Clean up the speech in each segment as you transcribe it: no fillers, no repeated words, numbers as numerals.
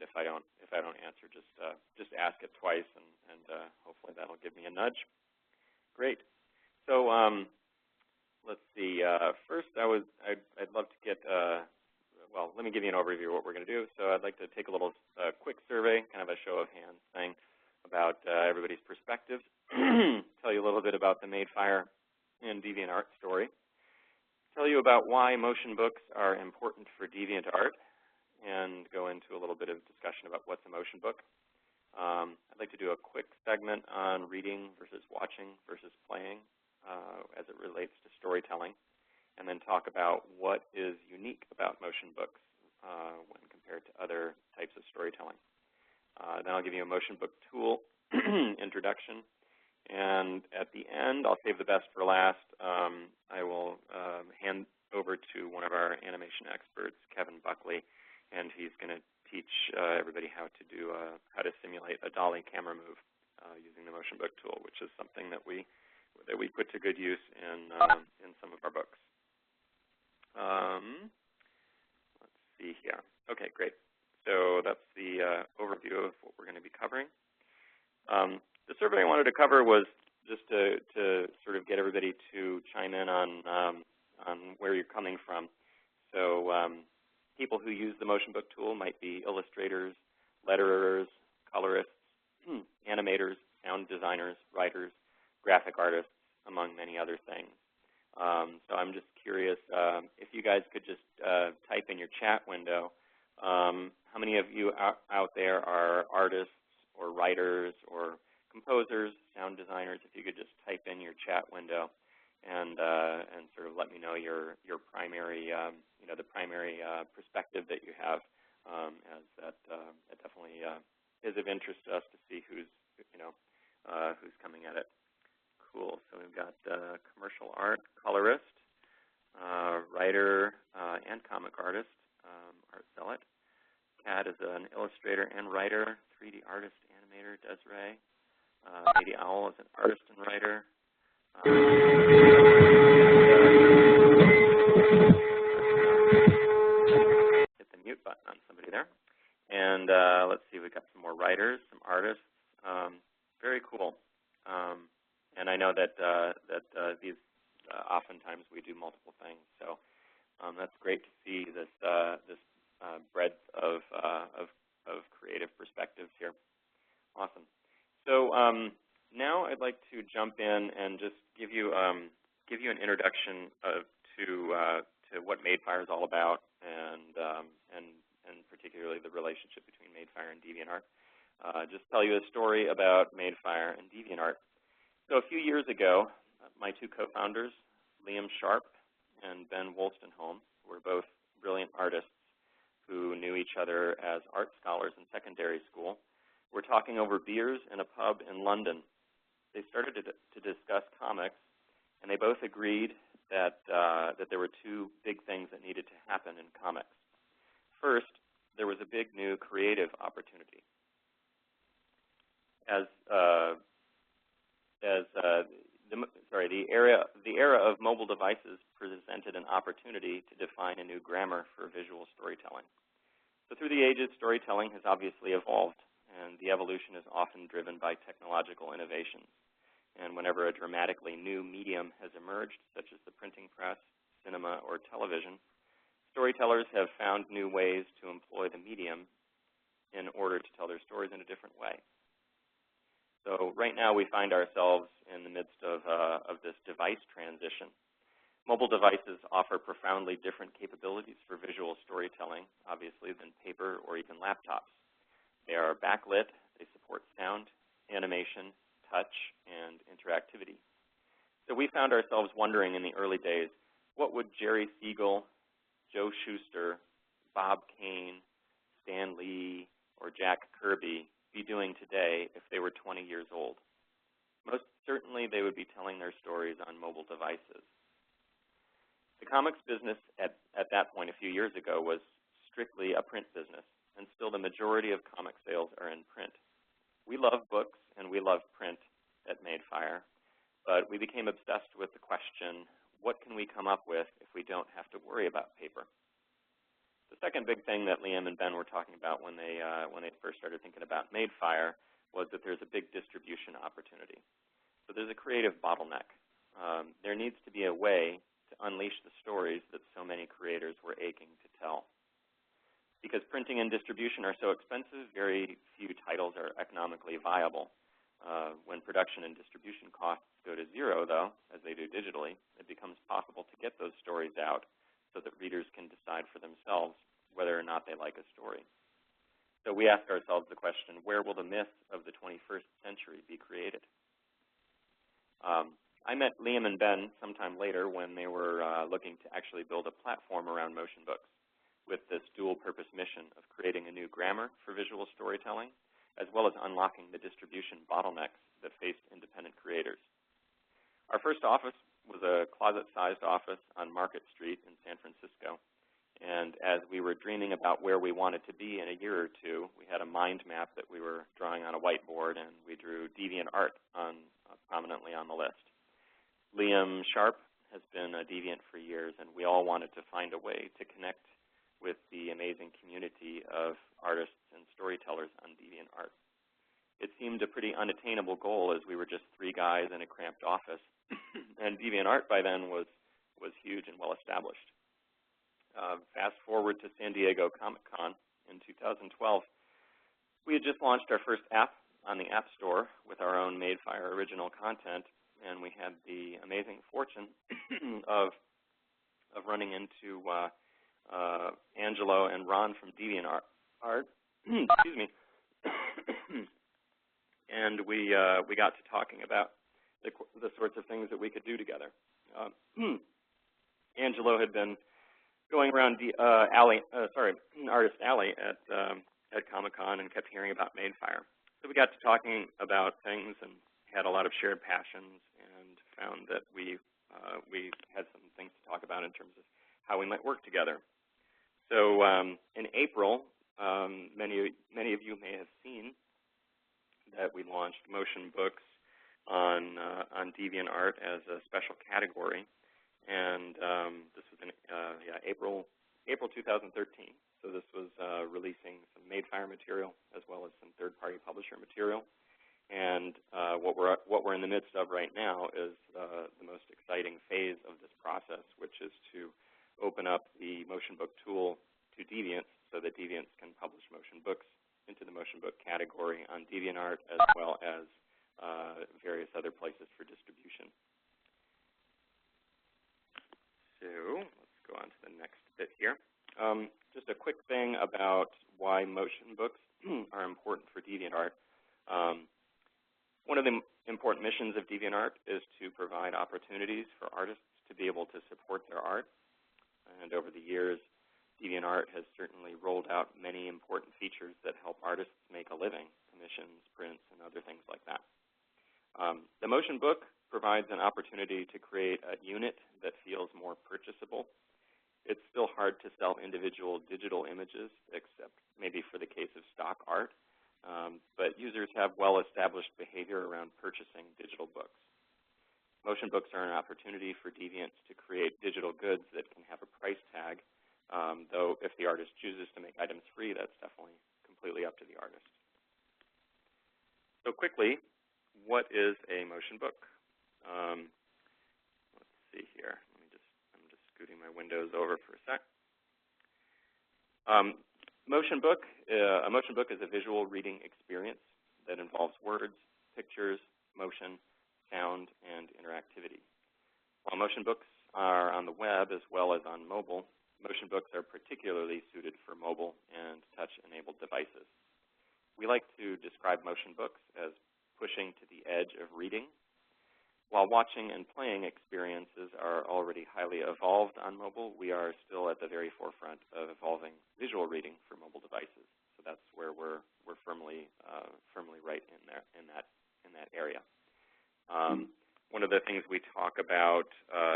and if I don't answer, just ask it twice, and hopefully that'll give me a nudge. Great. So let's see. First, I'd love to get well, let me give you an overview of what we're going to do. So I'd like to take a little quick survey, kind of a show of hands thing, about everybody's perspectives. Tell you a little bit about the Madefire and DeviantArt story. Tell you about why motion books are important for DeviantArt, and go into a little bit of discussion about what's a motion book. I'd like to do a quick segment on reading versus watching versus playing as it relates to storytelling, and then talk about what is unique about motion books when compared to other types of storytelling. Then I'll give you a motion book tool introduction, and at the end, I'll save the best for last. I will hand over to one of our animation experts, Kevin Buckley, and he's going to teach everybody how to simulate a dolly camera move using the motion book tool, which is something that we put to good use in some of our books. Let's see here. Okay, great. So that's the overview of what we're going to be covering. The survey I wanted to cover was just to sort of get everybody to chime in on where you're coming from. So people who use the motion book tool might be illustrators, letterers, colorists, animators, sound designers, writers, graphic artists, among many other things. So I'm just curious if you guys could just type in your chat window how many of you out there are artists or writers or composers, sound designers. If you could just type in your chat window and sort of let me know your primary the primary perspective that you have, as that it definitely is of interest to us to see who's coming at it. Cool. So we've got commercial art, colorist, writer, and comic artist, Art Zealot. Kat is an illustrator and writer, 3D artist, animator, Desiree. Lady Owl is an artist and writer. Hit the mute button on somebody there. And let's see, we've got some more writers, some artists. Very cool. And I know that these oftentimes we do multiple things, so that's great to see this breadth of creative perspectives here. Awesome. So now I'd like to jump in and just give you an introduction to what Madefire is all about, and particularly the relationship between Madefire and DeviantArt. Just tell you a story about Madefire and DeviantArt. So a few years ago, my two co-founders, Liam Sharp and Ben Wolstenholme, were both brilliant artists who knew each other as art scholars in secondary school, were talking over beers in a pub in London. They started to discuss comics, and they both agreed that there were two big things that needed to happen in comics. First, there was a big new creative opportunity. The era of mobile devices presented an opportunity to define a new grammar for visual storytelling. So through the ages, storytelling has obviously evolved, and the evolution is often driven by technological innovations. And whenever a dramatically new medium has emerged, such as the printing press, cinema, or television, storytellers have found new ways to employ the medium in order to tell their stories in a different way. So right now we find ourselves in the midst of this device transition. Mobile devices offer profoundly different capabilities for visual storytelling, obviously, than paper or even laptops. They are backlit, they support sound, animation, touch, and interactivity. So we found ourselves wondering in the early days, what would Jerry Siegel, Joe Shuster, Bob Kane, Stan Lee, or Jack Kirby be doing today if they were 20 years old? Most certainly they would be telling their stories on mobile devices. The comics business at that point a few years ago was strictly a print business, and still the majority of comic sales are in print. We love books and we love print at Madefire, but we became obsessed with the question, what can we come up with if we don't have to worry about paper? The second big thing that Liam and Ben were talking about when they first started thinking about Madefire was that there's a big distribution opportunity. So there's a creative bottleneck. There needs to be a way to unleash the stories that so many creators were aching to tell. Because printing and distribution are so expensive, very few titles are economically viable. When production and distribution costs go to zero, though, as they do digitally, it becomes possible to get those stories out so that readers can decide for themselves whether or not they like a story. So we ask ourselves the question, where will the myth of the 21st century be created? I met Liam and Ben sometime later when they were looking to actually build a platform around motion books with this dual-purpose mission of creating a new grammar for visual storytelling, as well as unlocking the distribution bottlenecks that faced independent creators. Our first office was a closet-sized office on Market Street in San Francisco. And as we were dreaming about where we wanted to be in a year or two, we had a mind map that we were drawing on a whiteboard, and we drew DeviantArt prominently on the list. Liam Sharp has been a Deviant for years, and we all wanted to find a way to connect with the amazing community of artists and storytellers on DeviantArt. It seemed a pretty unattainable goal as we were just three guys in a cramped office, and DeviantArt by then was huge and well established. Fast forward to San Diego Comic-Con in 2012. We had just launched our first app on the App Store with our own Madefire original content, and we had the amazing fortune of running into Angelo and Ron from DeviantArt. Excuse me. And we got to talking about the sorts of things that we could do together. Angelo had been going around Artist Alley at Comic-Con and kept hearing about Madefire. So we got to talking about things and had a lot of shared passions, and found that we had some things to talk about in terms of how we might work together. So in April, many of you may have seen that we launched motion books on DeviantArt as a special category, and this was in April 2013. So this was releasing some Madefire material as well as some third-party publisher material. And what we're in the midst of right now is the most exciting phase of this process, which is to open up the motion book tool to Deviants so that Deviants can publish motion books into the motion book category on DeviantArt as well as various other places for distribution. So let's go on to the next bit here. Just a quick thing about why motion books are important for DeviantArt. One of the important missions of DeviantArt is to provide opportunities for artists to be able to support their art. And over the years, DeviantArt has certainly rolled out many important features that help artists make a living, commissions, prints, and other things like that. The motion book provides an opportunity to create a unit that feels more purchasable. It's still hard to sell individual digital images, except maybe for the case of stock art. But users have well-established behavior around purchasing digital books. Motion books are an opportunity for Deviants to create digital goods that can have a price tag, though if the artist chooses to make items free, that's definitely completely up to the artist. So quickly, what is a motion book? Let's see here. I'm just scooting my windows over for a sec. A motion book is a visual reading experience that involves words, pictures, motion, sound, and interactivity. While motion books are on the web as well as on mobile, motion books are particularly suited for mobile and touch-enabled devices. We like to describe motion books as pushing to the edge of reading. While watching and playing experiences are already highly evolved on mobile, we are still at the very forefront of evolving visual reading for mobile devices. So that's where we're firmly right in that area. One of the things we talk about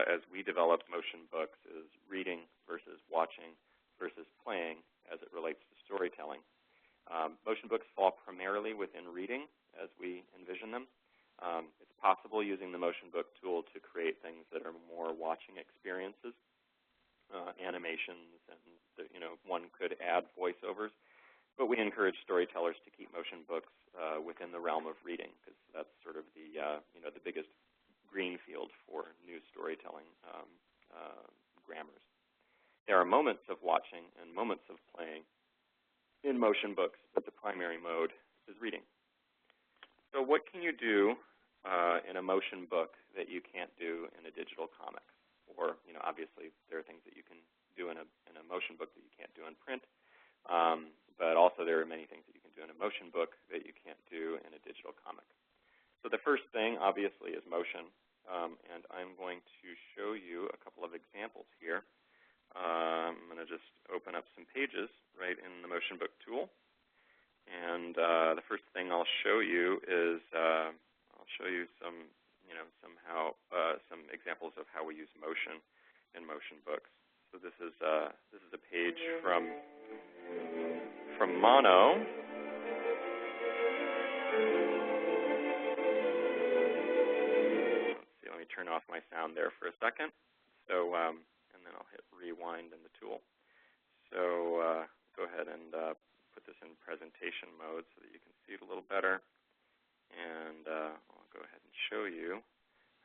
as we develop motion books is reading versus watching versus playing as it relates to storytelling. Motion books fall primarily within reading as we envision them. It's possible using the motion book tool to create things that are more watching experiences. animations, and one could add voiceovers. But we encourage storytellers to keep motion books within the realm of reading, because that's sort of the the biggest green field for new storytelling grammars. There are moments of watching and moments of playing in motion books, but the primary mode is reading. So what can you do in a motion book that you can't do in a digital comic? Or, obviously there are things that you can do in a motion book that you can't do in print, but also there are many things that you can do in a motion book that you can't do in a digital comic. So the first thing, obviously, is motion, and I'm going to show you a couple of examples here. I'm going to just open up some pages right in the motion book tool, and the first thing I'll show you is I'll show you some some examples of how we use motion in motion books. So this is a page from Mono. Let's see, let me turn off my sound there for a second. So and then I'll hit rewind in the tool. So go ahead and put this in presentation mode so that you can see it a little better. And I'll go ahead and show you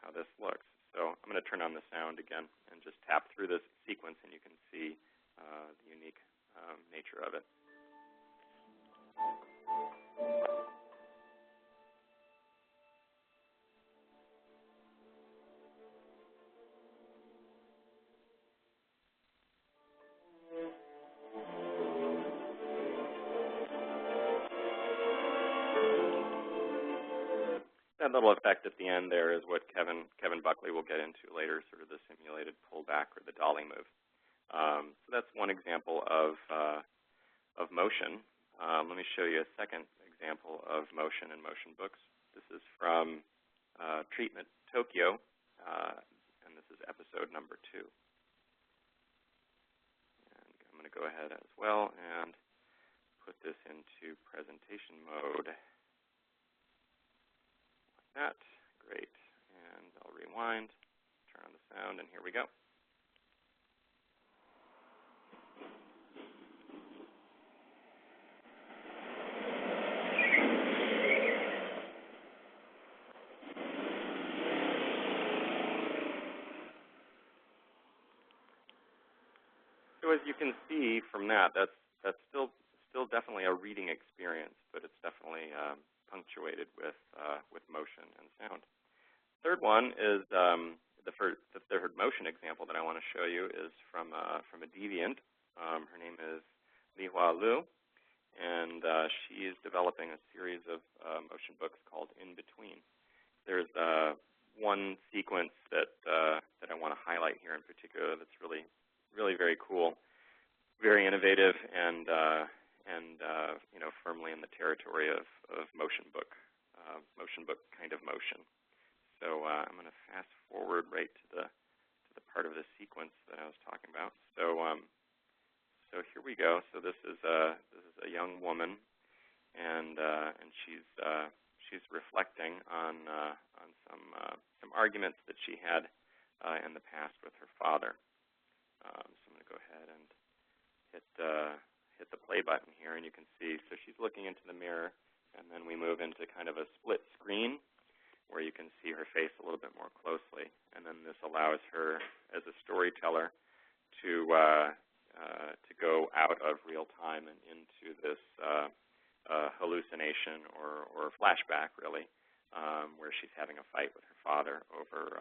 how this looks. So I'm going to turn on the sound again and just tap through this sequence, and you can see the unique nature of it. That little effect at the end there is what Kevin Buckley will get into later, sort of the simulated pullback or the dolly move. So that's one example of motion. Let me show you a second example of motion in motion books. This is from Treatment Tokyo, and this is episode number 2. And I'm going to go ahead as well and put this into presentation mode. That. Great. And I'll rewind, turn on the sound, and here we go. So as you can see from that's still definitely a reading experience, but it's definitely punctuated with motion and sound. Third one is the third motion example that I want to show you is from a deviant. Her name is Lihua Liu, and she is developing a series of motion books called In Between. There's one sequence that I want to highlight here in particular that's really very cool, very innovative, and firmly in the territory of motion book kind of motion. So I'm going to fast forward right to the part of the sequence that I was talking about. So here we go. So this is a young woman, and she's reflecting on some arguments that she had in the past with her father. So I'm going to go ahead and hit the play button here, and you can see, so she's looking into the mirror, and then we move into kind of a split screen where you can see her face a little bit more closely, and then this allows her as a storyteller to go out of real time and into this hallucination or flashback, really, where she's having a fight with her father over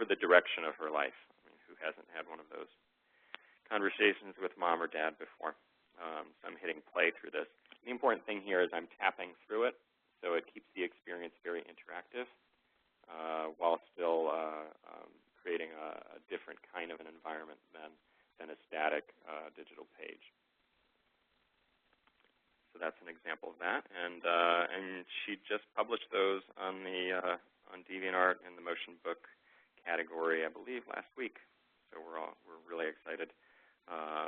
the direction of her life. I mean, who hasn't had one of those conversations with mom or dad before? So I'm hitting play through this. The important thing here is I'm tapping through it, so it keeps the experience very interactive while still creating a different kind of an environment than a static digital page. So that's an example of that, and she just published those on DeviantArt in the motion book category, I believe, last week. So we're really excited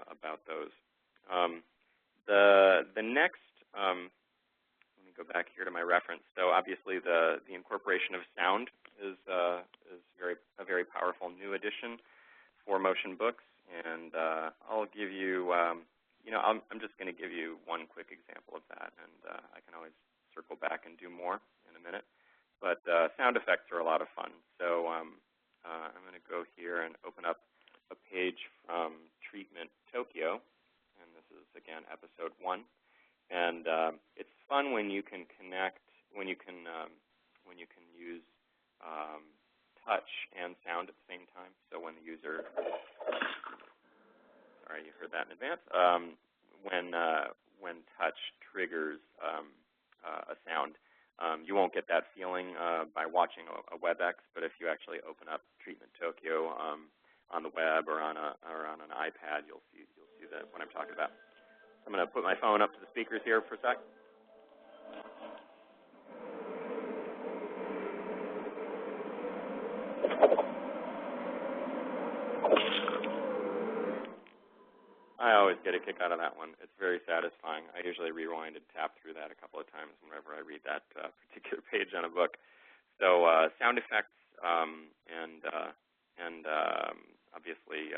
about those. The next, let me go back here to my reference. So obviously the incorporation of sound is a very powerful new addition for motion books, and I'll give you, I'm just going to give you one quick example of that, and I can always circle back and do more in a minute. But sound effects are a lot of fun. So I'm going to go here and open up a page from Treatment Tokyo, and this is, again, episode 1. And it's fun when you can connect, when you can use touch and sound at the same time. So when the user, sorry, you heard that in advance. When touch triggers a sound, you won't get that feeling by watching a WebEx, but if you actually open up Treatment Tokyo on the web or on an iPad, you'll see that what I'm talking about. I'm going to put my phone up to the speakers here for a sec. I always get a kick out of that one. It's very satisfying. I usually rewind and tap through that a couple of times whenever I read that particular page on a book. So sound effects and obviously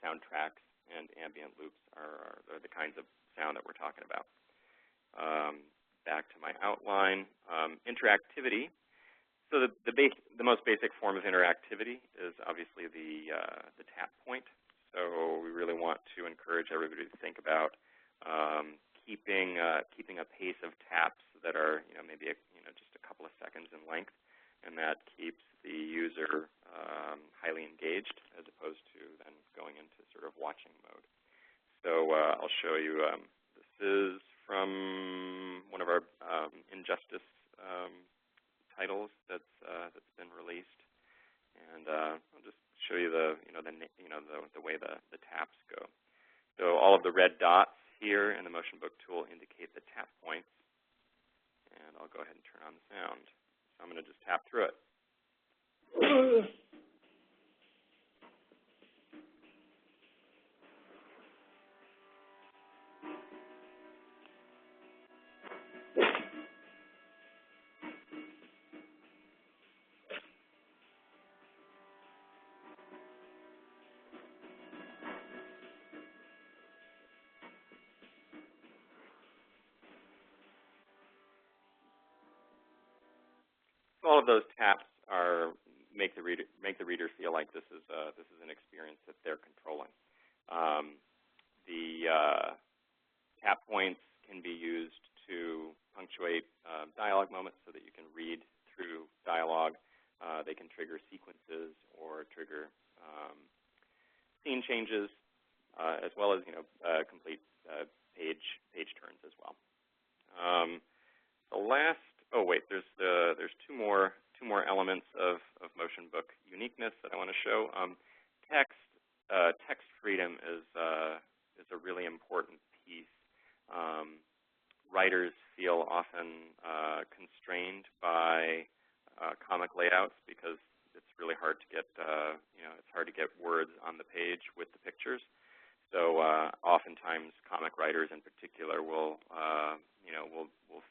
soundtracks and ambient loops are the kinds of sound that we're talking about. Back to my outline. Interactivity. So the most basic form of interactivity is obviously the tap point. So we really want to encourage everybody to think about keeping a pace of taps that are maybe just a couple of seconds in length, and that keeps the user highly engaged as opposed to then going into sort of watching mode. So I'll show you. This is from one of our Injustice titles that's been released, and I'll just show you the way the taps go. So all of the red dots here in the motion book tool indicate the tap points, and I'll go ahead and turn on the sound. So I'm going to just tap through it. All of those taps make the reader feel like this is an experience that they're controlling. The tap points can be used to punctuate dialogue moments so that you can read through dialogue. They can trigger sequences or trigger scene changes, as well as complete page turns as well. The last. Oh wait, there's two more elements of motion book uniqueness that I want to show. Text freedom is a really important piece. Writers feel often constrained by comic layouts because it's really hard to get words on the page with the pictures. So oftentimes comic writers in particular will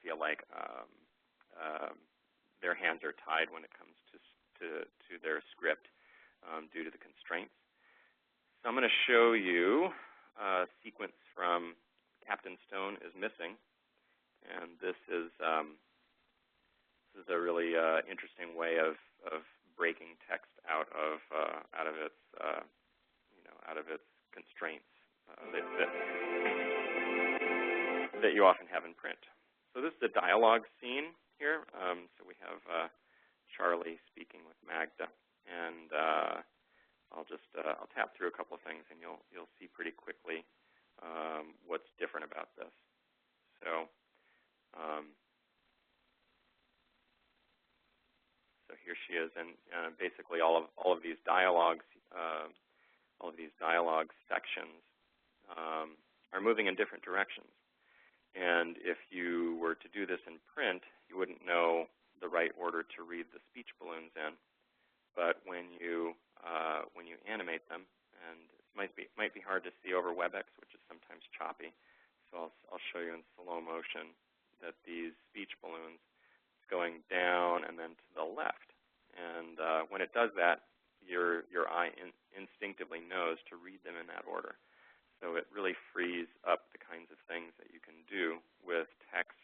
feel like their hands are tied when it comes to their script due to the constraints. So I'm going to show you a sequence from Captain Stone is Missing, and this is a really interesting way of breaking text out of its constraints that you often have in print. So this is a dialogue scene here. So we have Charlie speaking with Magda, and I'll tap through a couple of things, and you'll see pretty quickly what's different about this. So here she is, and basically all of these dialogue sections are moving in different directions. And if you were to do this in print, you wouldn't know the right order to read the speech balloons in. But when you animate them, and it might be hard to see over WebEx, which is sometimes choppy, so I'll show you in slow motion that these speech balloons going down and then to the left, And when it does that, your eye instinctively knows to read them in that order. So it really frees up the kinds of things that you can do with text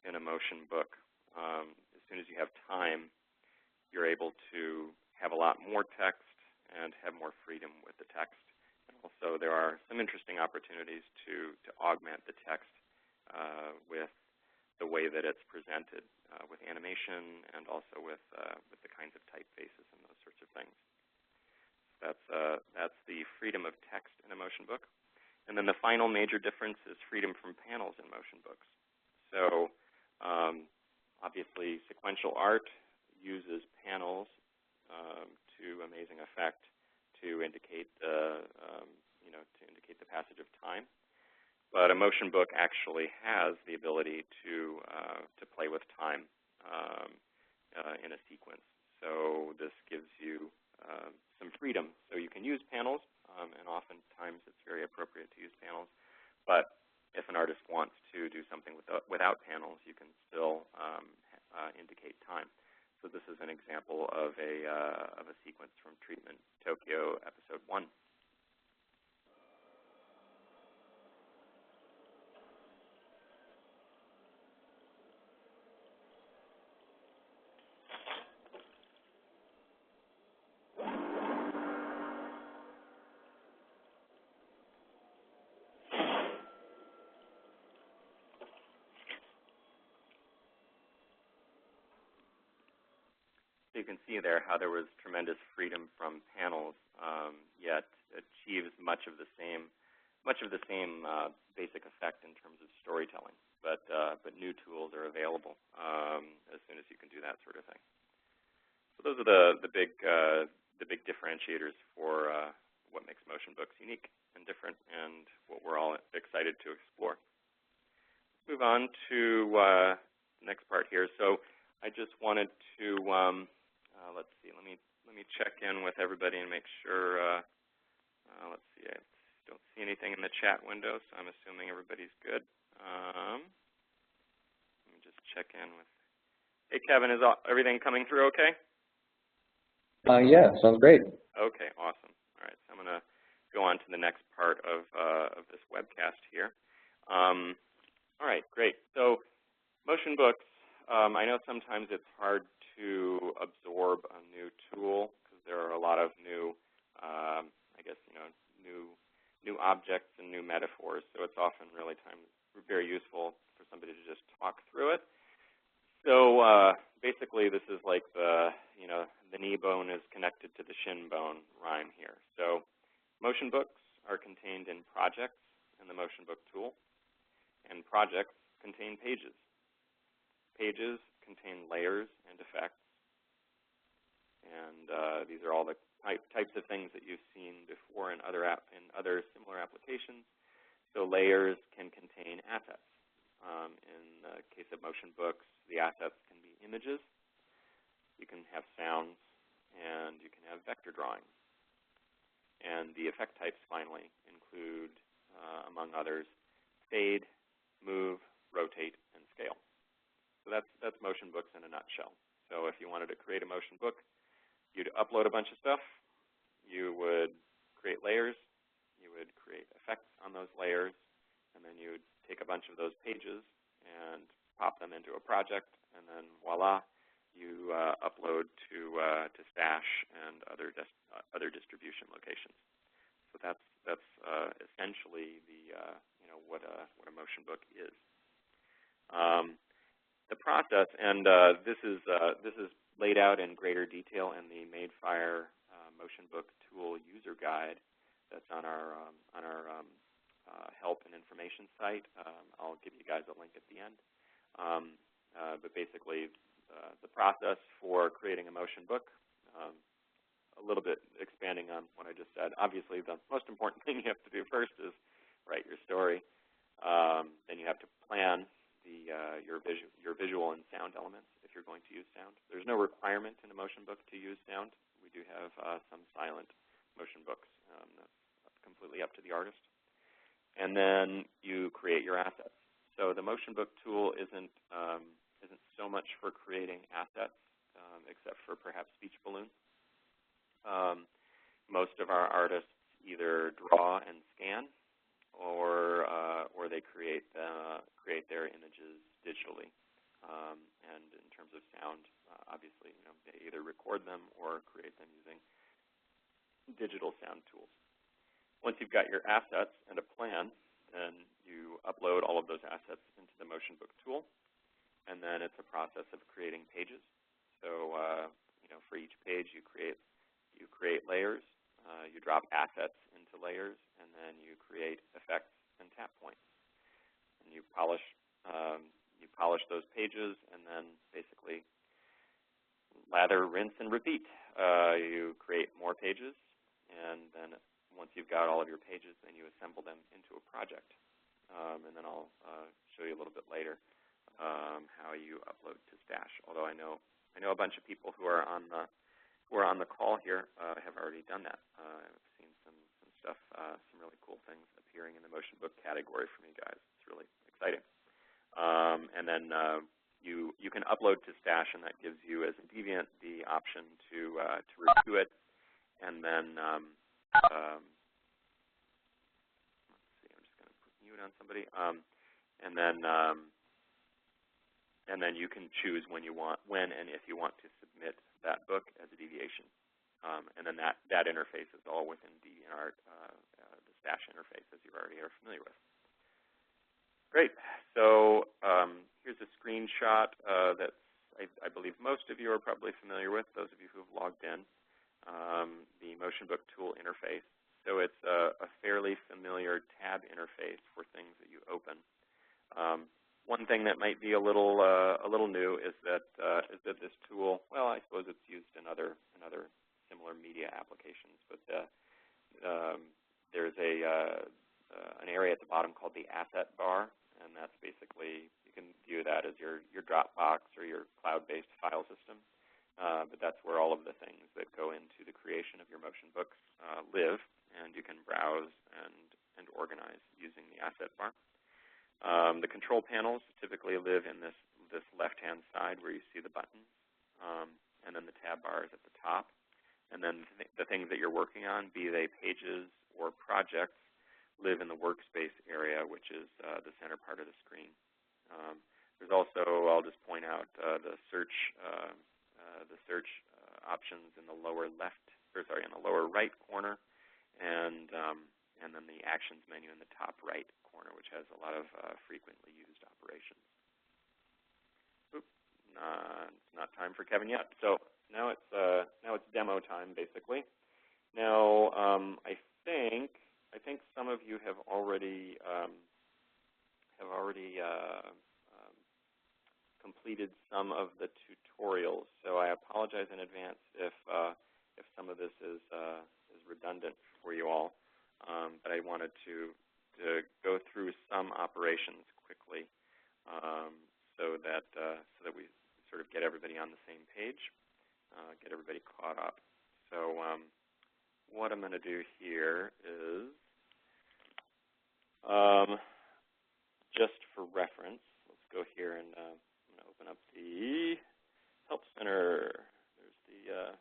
in a motion book. As soon as you have time, you're able to have a lot more text and have more freedom with the text. And also there are some interesting opportunities to augment the text with the way that it's presented, with animation and also with the kinds of typefaces and those sorts of things. That's the freedom of text in a motion book. And then the final major difference is freedom from panels in motion books. So obviously sequential art uses panels to amazing effect to indicate the passage of time. But a motion book actually has the ability to play with time in a sequence. So this gives you some freedom. So you can use panels, and oftentimes it's very appropriate to use panels. But if an artist wants to do something without panels, you can still indicate time. So this is an example of a sequence from Treatment Tokyo Episode 1. So you can see there how there was tremendous freedom from panels, yet achieves much of the same basic effect in terms of storytelling. But new tools are available as soon as you can do that sort of thing. So those are the big differentiators for what makes motion books unique and different, and what we're all excited to explore. Let's move on to the next part here. So I just wanted to let's see. Let me check in with everybody and make sure. Let's see. I don't see anything in the chat window, so I'm assuming everybody's good. Let me just check in with. Hey, Kevin, is everything coming through okay? Yeah, sounds great. Okay, awesome. All right, so I'm going to go on to the next part of this webcast here. All right, great. So motion books. I know sometimes it's hard to absorb a new tool because there are a lot of new, new objects and new metaphors. So it's often really very useful for somebody to just talk through it. So basically, this is like the knee bone is connected to the shin bone rhyme here. So motion books are contained in projects in the motion book tool, and projects contain pages. Pages contain layers and effects, and these are all the types of things that you've seen before in other similar applications. So layers can contain assets. In the case of motion books, the assets can be images. You can have sounds, and you can have vector drawings. And the effect types, finally, include, among others, fade, move, rotate, and scale. So that's motion books in a nutshell. So if you wanted to create a motion book, you'd upload a bunch of stuff. You would create layers. You would create effects on those layers. And then you would take a bunch of those pages and pop them into a project. And then voila, you upload to Stash and other distribution locations. So that's essentially the what a motion book is. The process, and this is laid out in greater detail in the Madefire motion book tool user guide that's on our help and information site. I'll give you guys a link at the end. But basically, the process for creating a motion book, a little bit expanding on what I just said. Obviously, the most important thing you have to do first is write your story. Then you have to plan your visual and sound elements if you're going to use sound. There's no requirement in a motion book to use sound. We do have some silent motion books. That's completely up to the artist. And then you create your assets. So the motion book tool isn't so much for creating assets except for perhaps speech balloons. Most of our artists either draw and scan, or they create their images digitally. And in terms of sound, obviously, they either record them or create them using digital sound tools. Once you've got your assets and a plan, then you upload all of those assets into the Motion Book tool, and then it's a process of creating pages. So, for each page, you create layers, you drop assets into layers, and then you create effects and tap points. And you polish those pages, and then basically lather, rinse, and repeat. You create more pages, and then once you've got all of your pages, then you assemble them into a project. And then I'll show you a little bit later how you upload to Stash. Although I know a bunch of people who are on the call here have already done that. I've seen some stuff, some really cool things appearing in the Motion Book category from you guys. It's really exciting. And then you can upload to Stash, and that gives you, as a deviant, the option to review it, and then let's see, I'm just going to put mute on somebody, and then you can choose when and if you want to submit that book as a deviation, and then that interface is all within DeviantArt, the Stash interface, as you already are familiar with. Great. So here's a screenshot that I believe most of you are probably familiar with, those of you who have logged in, the Motion Book tool interface. So it's a fairly familiar tab interface for things that you open. One thing that might be a little new is that this tool, well, I suppose it's used in other similar media applications, but there's an area at the bottom called the asset bar, and that's basically, you can view that as your Dropbox or your cloud-based file system. But that's where all of the things that go into the creation of your Motion Books live, and you can browse and organize using the asset bar. The control panels typically live in this left-hand side where you see the buttons, and then the tab bar is at the top. And then the things that you're working on, be they pages or projects, live in the workspace area, which is the center part of the screen. There's also, I'll just point out, the search options in the lower right corner, and then the actions menu in the top right corner, which has a lot of frequently used operations. Oops, it's not time for Kevin yet. So now it's demo time, basically. Now I think some of you have already completed some of the tutorials. So I apologize in advance if some of this is redundant for you all. But I wanted to go through some operations quickly, so that we sort of get everybody on the same page, get everybody caught up. So what I'm going to do here is, just for reference, let's go here and I'm going to open up the Help Center. There's the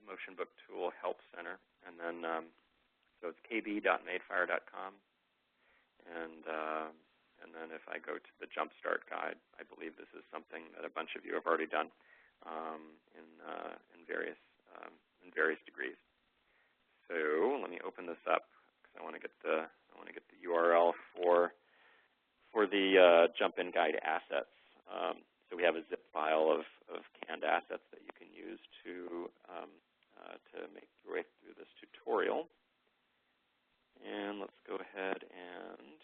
Motion Book Tool Help Center, and then so it's kb.madefire.com, and then if I go to the Jumpstart Guide, I believe this is something that a bunch of you have already done in various degrees. So let me open this up because I want to get the URL for the jump-in guide assets. So we have a zip file of canned assets that you can use to make your way through this tutorial. And let's go ahead and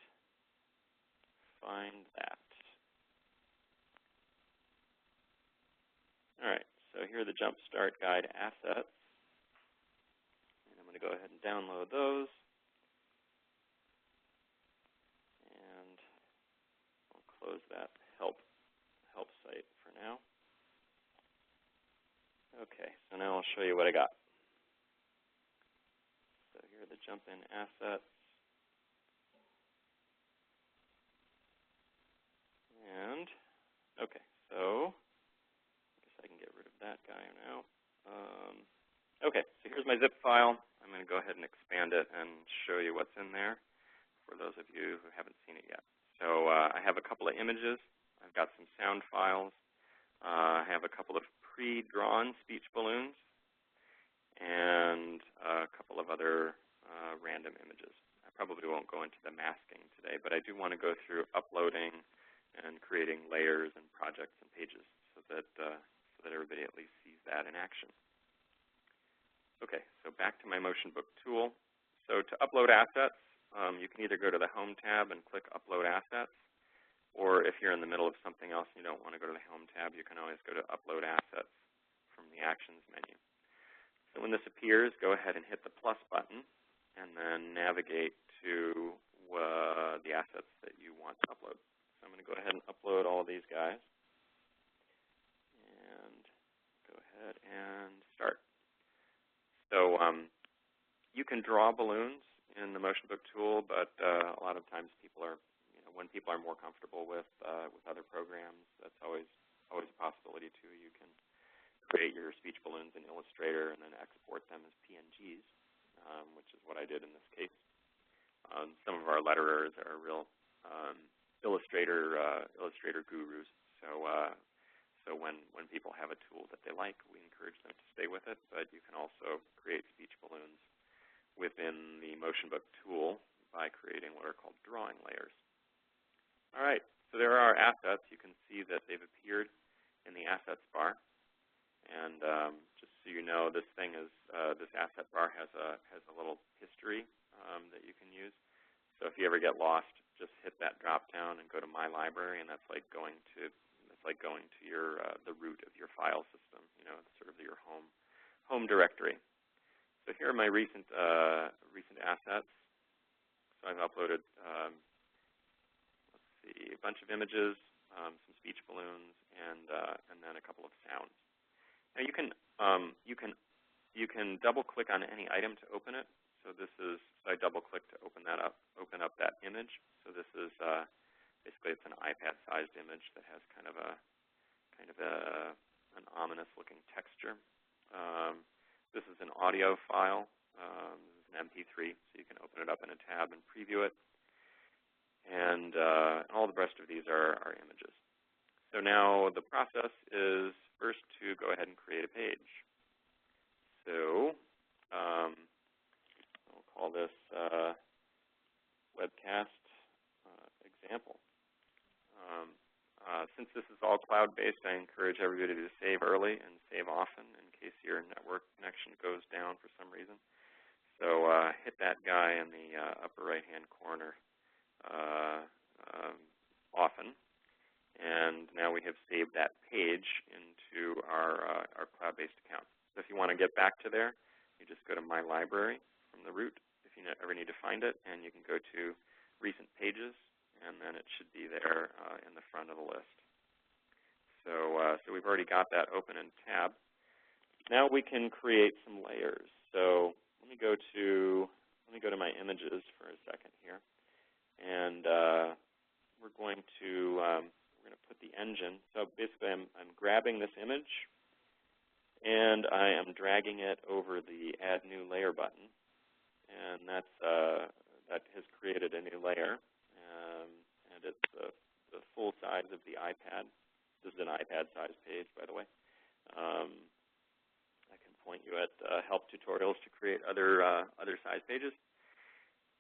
find that. All right, so here are the Jumpstart Guide assets. And I'm going to go ahead and download those. And I'll close that help site for now. Okay, so now I'll show you what I got. So here are the jump-in assets. And, okay, so I guess I can get rid of here's my zip file. I'm going to go ahead and expand it and show you what's in there for those of you who haven't seen it yet. So I have a couple of images. I've got some sound files. I have a couple of pre-drawn speech balloons and a couple of other random images. I probably won't go into the masking today, but I do want to go through uploading and creating layers and projects and pages so that everybody at least sees that in action. Okay, so back to my motion book tool. So to upload assets, you can either go to the Home tab and click Upload Assets, or if you're in the middle of something else and you don't want to go to the Home tab, you can always go to Upload Assets from the Actions menu. So when this appears, go ahead and hit the plus button and then navigate to the assets that you want to upload. So I'm going to go ahead and upload all of these guys. And go ahead and start. So you can draw balloons in the motion book tool, but a lot of times people are, when people are more comfortable with other programs, that's always a possibility too. You can create your speech balloons in Illustrator and then export them as PNGs, which is what I did in this case. Some of our letterers are real Illustrator gurus, so when people have a tool that they like, we encourage them to stay with it, but you can also create speech balloons within the motion book tool by creating what are called drawing layers. All right, so there are our assets. You can see that they've appeared in the assets bar. And just so you know, this thing is this asset bar has a little history that you can use. So if you ever get lost, just hit that drop down and go to My Library, and that's like going to your the root of your file system. Sort of your home directory. So here are my recent assets. So I've uploaded let's see, a bunch of images, some speech balloons, and then a couple of sounds. Now you can double click on any item to open it. So I double click to open up that image. So this is basically it's an iPad-sized image that has kind of an ominous looking texture. This is an audio file. This is an MP3, so you can open it up in a tab and preview it. And all the rest of these are images. So now the process is first to go ahead and create a page. So we'll call this Webcast example. Since this is all cloud-based, I encourage everybody to save early and save often in case your network connection goes down for some reason. So hit that guy in the upper right-hand corner often. And now we have saved that page into our cloud-based account. So if you want to get back to there, you just go to My Library from the root if you ever need to find it, and you can go to Recent Pages, and then it should be there in the front of the list. So we've already got that open in tab. Now we can create some layers. So let me go to my images for a second here, and we're going to put the engine. So basically, I'm grabbing this image, and I am dragging it over the Add New Layer button, and that has created a new layer, and it's the full size of the iPad. This is an iPad-sized page, by the way. I can point you at help tutorials to create other size pages.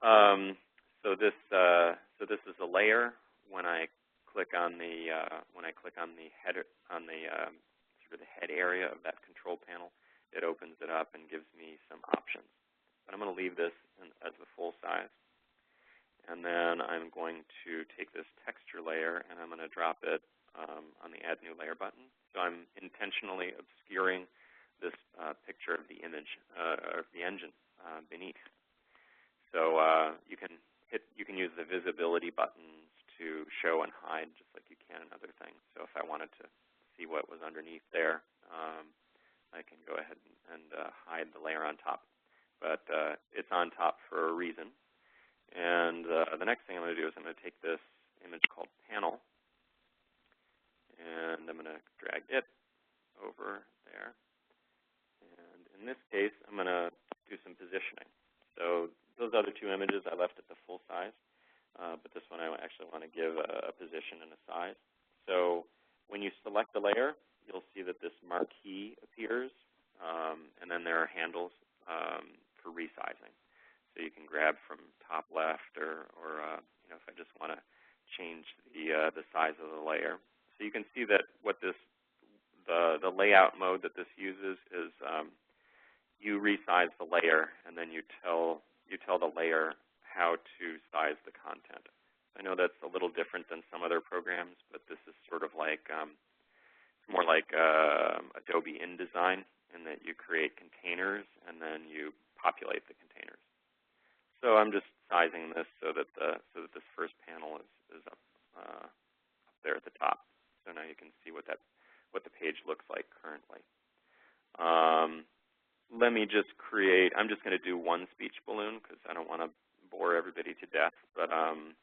So this is a layer. When I click on the header sort of the head area of that control panel, it opens it up and gives me some options. But I'm going to leave this as the full size. And then I'm going to take this texture layer and I'm going to drop it on the Add New Layer button. So I'm intentionally obscuring this picture of the image of the engine beneath. So you can use the visibility buttons to show and hide just like you can in other things. So if I wanted to see what was underneath there, I can go ahead and hide the layer on top. But it's on top for a reason. And the next thing I'm going to do is I'm going to take this image called Panel, and I'm going to drag it over there. And in in this case, I'm going to do some positioning. So those other two images I left at the full size, but this one I actually want to give a position and a size. So when you select the layer, you'll see that this marquee appears, and then there are handles for resizing. So you can grab from top left, or if I just want to change the size of the layer. So you can see that what the layout mode that this uses is you resize the layer, and then you tell the layer how to size the content. I know that's a little different than some other programs, but this is sort of like more like Adobe InDesign, in that you create containers and then you populate the containers. So I'm just sizing this so that this first panel is up there at the top. So now you can see what the page looks like currently. Let me just create. I'm just going to do one speech balloon because I don't want to bore everybody to death. But I'm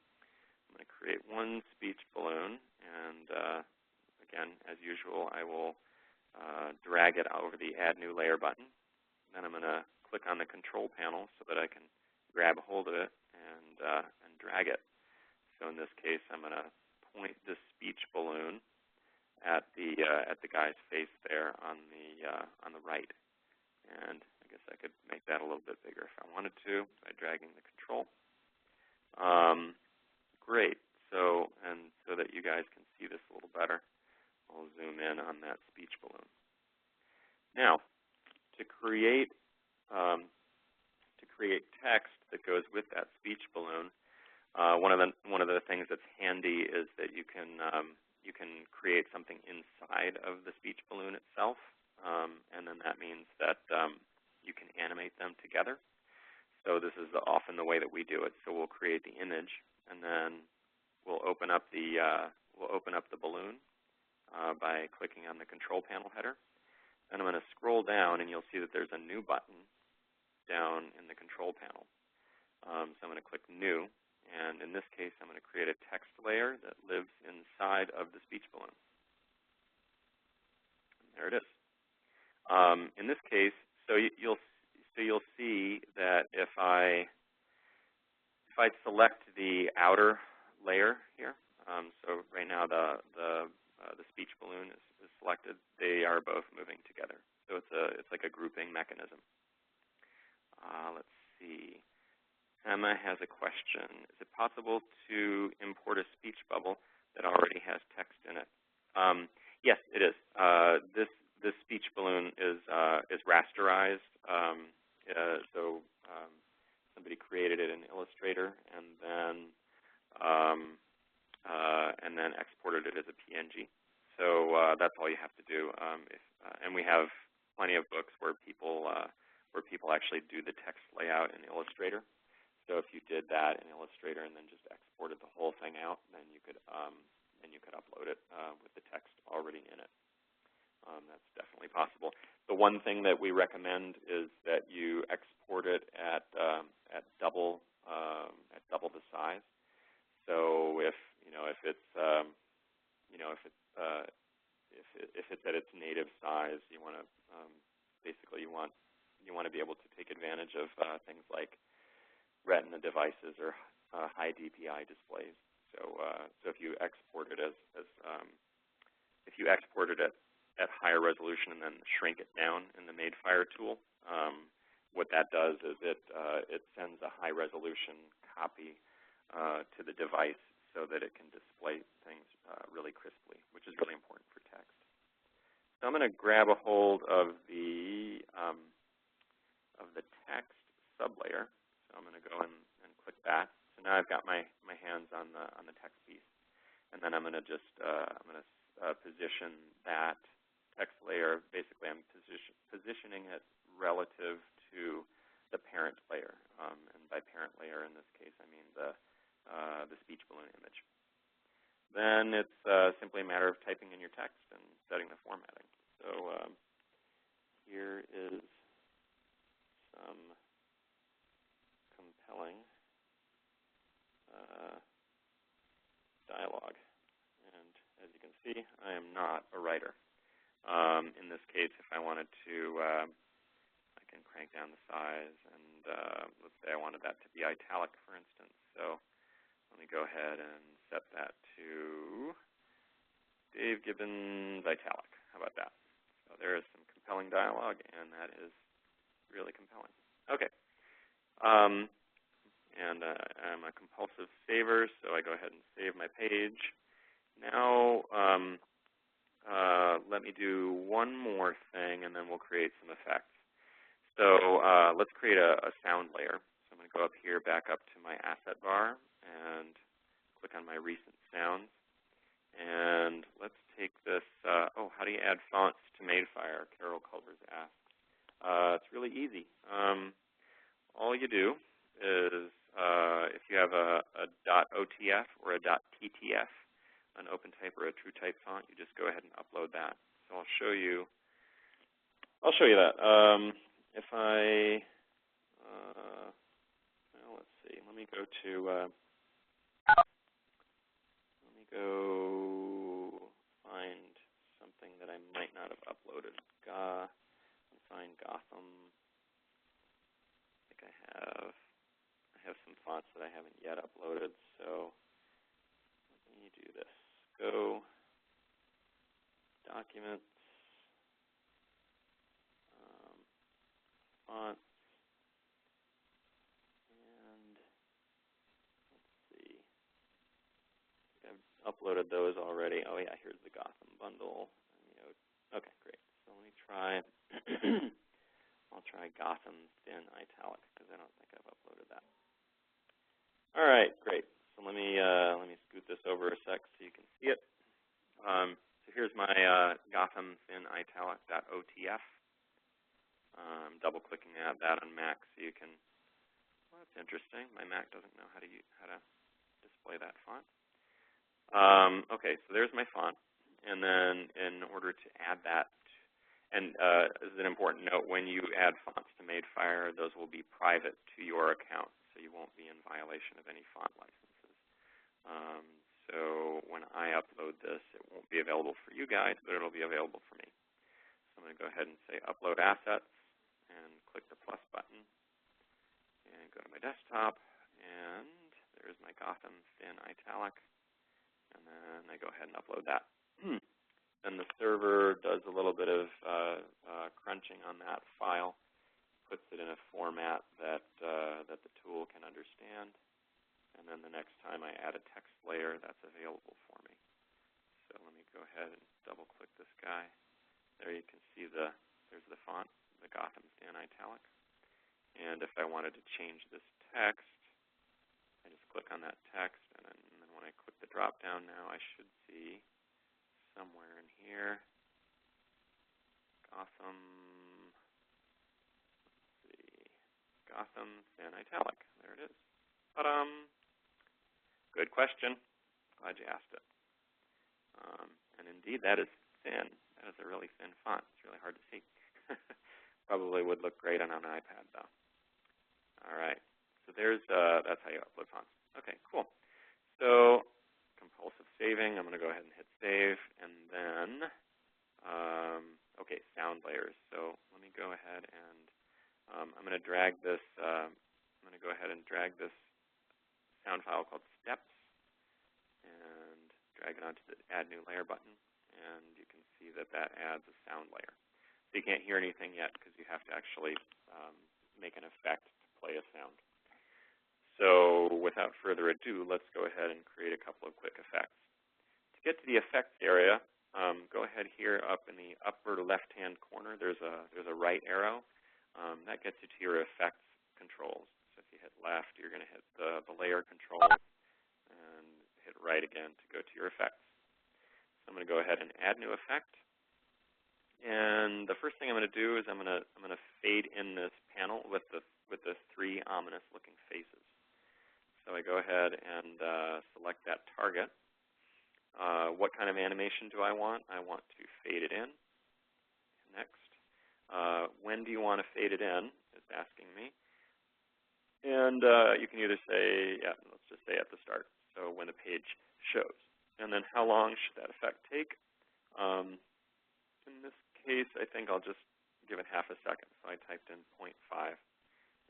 going to create one speech balloon, and again, as usual, I will drag it over the Add New Layer button. Then I'm going to click on the Control panel so that I can grab a hold of it and drag it. So in this case, I'm going to point this speech balloon at the guy's face there on the right. And I guess I could make that a little bit bigger if I wanted to by dragging the control. Great. So that you guys can see this a little better, I'll zoom in on that speech balloon. Now, to create text that goes with that speech balloon, one of the things that's handy is that you can create something inside of the speech balloon itself, and then that means that you can animate them together. So this is often the way that we do it. So we'll create the image, and then we'll open up the balloon by clicking on the Control Panel header. And I'm going to scroll down, and you'll see that there's a new button down in the Control Panel. So I'm going to click New, and in this case, I'm going to create a text layer that lives inside of the speech balloon. And there it is. In this case, so you'll see that if I select the outer layer here, so right now the speech balloon is selected, they are both moving together. So it's like a grouping mechanism. Let's see. Emma has a question. Is it possible to import a speech bubble that already has text in it? Yes, it is. This speech balloon is rasterized. So somebody created it in Illustrator and then exported it as a PNG. So that's all you have to do. And we have plenty of books where people actually do the text layout in Illustrator. So if you did that in Illustrator and then just exported the whole thing out, then you could upload it with the text already in it. That's definitely possible. The one thing that we recommend is that you export it at double the size. So if it's at its native size, you want to basically you want to be able to take advantage of things like Retina devices or high DPI displays. So if you export it if you export it at higher resolution and then shrink it down in the Madefire tool, what that does is it sends a high resolution copy to the device so that it can display things really crisply, which is really important for text. So I'm going to grab a hold of the text sublayer. So I'm going to go and click that. So now I've got my hands on the text piece, and then I'm going to just position that text layer. Basically, I'm positioning it relative to the parent layer, and by parent layer in this case, I mean the speech balloon image. Then it's simply a matter of typing in your text and setting the formatting. So here is some compelling dialogue. And as you can see, I am not a writer. In this case, if I wanted to can crank down the size, and let's say I wanted that to be italic, for instance. So let me go ahead and set that to Dave Gibbons italic. How about that? So there is some compelling dialogue, and that is really compelling. Okay. And I'm a compulsive saver, so I go ahead and save my page. Now, let me do one more thing, and then we'll create some effects. So let's create a sound layer. So I'm going to go up here, back up to my asset bar, and click on my recent sounds. And let's take this, how do you add fonts to Madefire? Carol Culvers asks. It's really easy. All you do is, if you have a .otf or a .ttf, an OpenType or a TrueType font, you just go ahead and upload that. So I'll show you that. If I, well, let's see. Let me go find something that I might not have uploaded. Find Gotham. I think I have some fonts that I haven't yet uploaded, so let me do this. Go Documents, fonts, and let's see. I think I've uploaded those already. Oh yeah, here's the Gotham bundle. Okay, great. So let me try. I'll try Gotham Thin Italic because I don't think I've uploaded that. All right, great. So let me scoot this over a sec so you can see it. So here's my Gotham Thin Italic.otf. I'm double-clicking that on Mac so you can. Well, that's interesting. My Mac doesn't know how to display that font. Okay, so there's my font. And then in order to add that, and this is an important note, when you add fonts to Madefire, those will be private to your account, so you won't be in violation of any font licenses. So when I upload this, it won't be available for you guys, but it'll be available for me. So I'm going to go ahead and say Upload Assets, and click the plus button, and go to my desktop, and there's my Gotham Thin Italic, and then I go ahead and upload that. Then the server does a little bit of crunching on that file, puts it in a format that the tool can understand, and then the next time I add a text layer, that's available for me. So let me go ahead and double-click this guy. There you can see there's the font, the Gotham Thin Italic. And if I wanted to change this text, I just click on that text, and then when I click the drop-down now, I should see somewhere in here, Gotham Thin Italic. There it is. Good question. Glad you asked it. And indeed, that is thin. That is a really thin font. It's really hard to see. Probably would look great on an iPad, though. All right. So that's how you upload fonts. Okay, cool. So compulsive saving. I'm going to go ahead and hit save, and then okay, sound layers. So let me go ahead and I'm going to drag this. I'm going to go ahead and drag this sound file called steps, and drag it onto the Add New Layer button, and you can see that adds a sound layer. So you can't hear anything yet because you have to actually make an effect to play a sound. So without further ado, let's go ahead and create a couple of quick effects. To get to the effects area, go ahead here up in the upper left-hand corner. There's a right arrow. That gets you to your effects controls. So if you hit left, you're going to hit the layer controls, and hit right again to go to your effects. So I'm going to go ahead and add new effect. And the first thing I'm going to do is I'm going to fade in this panel with the three ominous-looking faces. So I go ahead and select that target. What kind of animation do I want? I want to fade it in. Next. When do you want to fade it in? It's asking me. And you can either say, yeah, let's just say at the start, so when the page shows. And then how long should that effect take? In this case, I think I'll just give it half a second. So I typed in 0.5,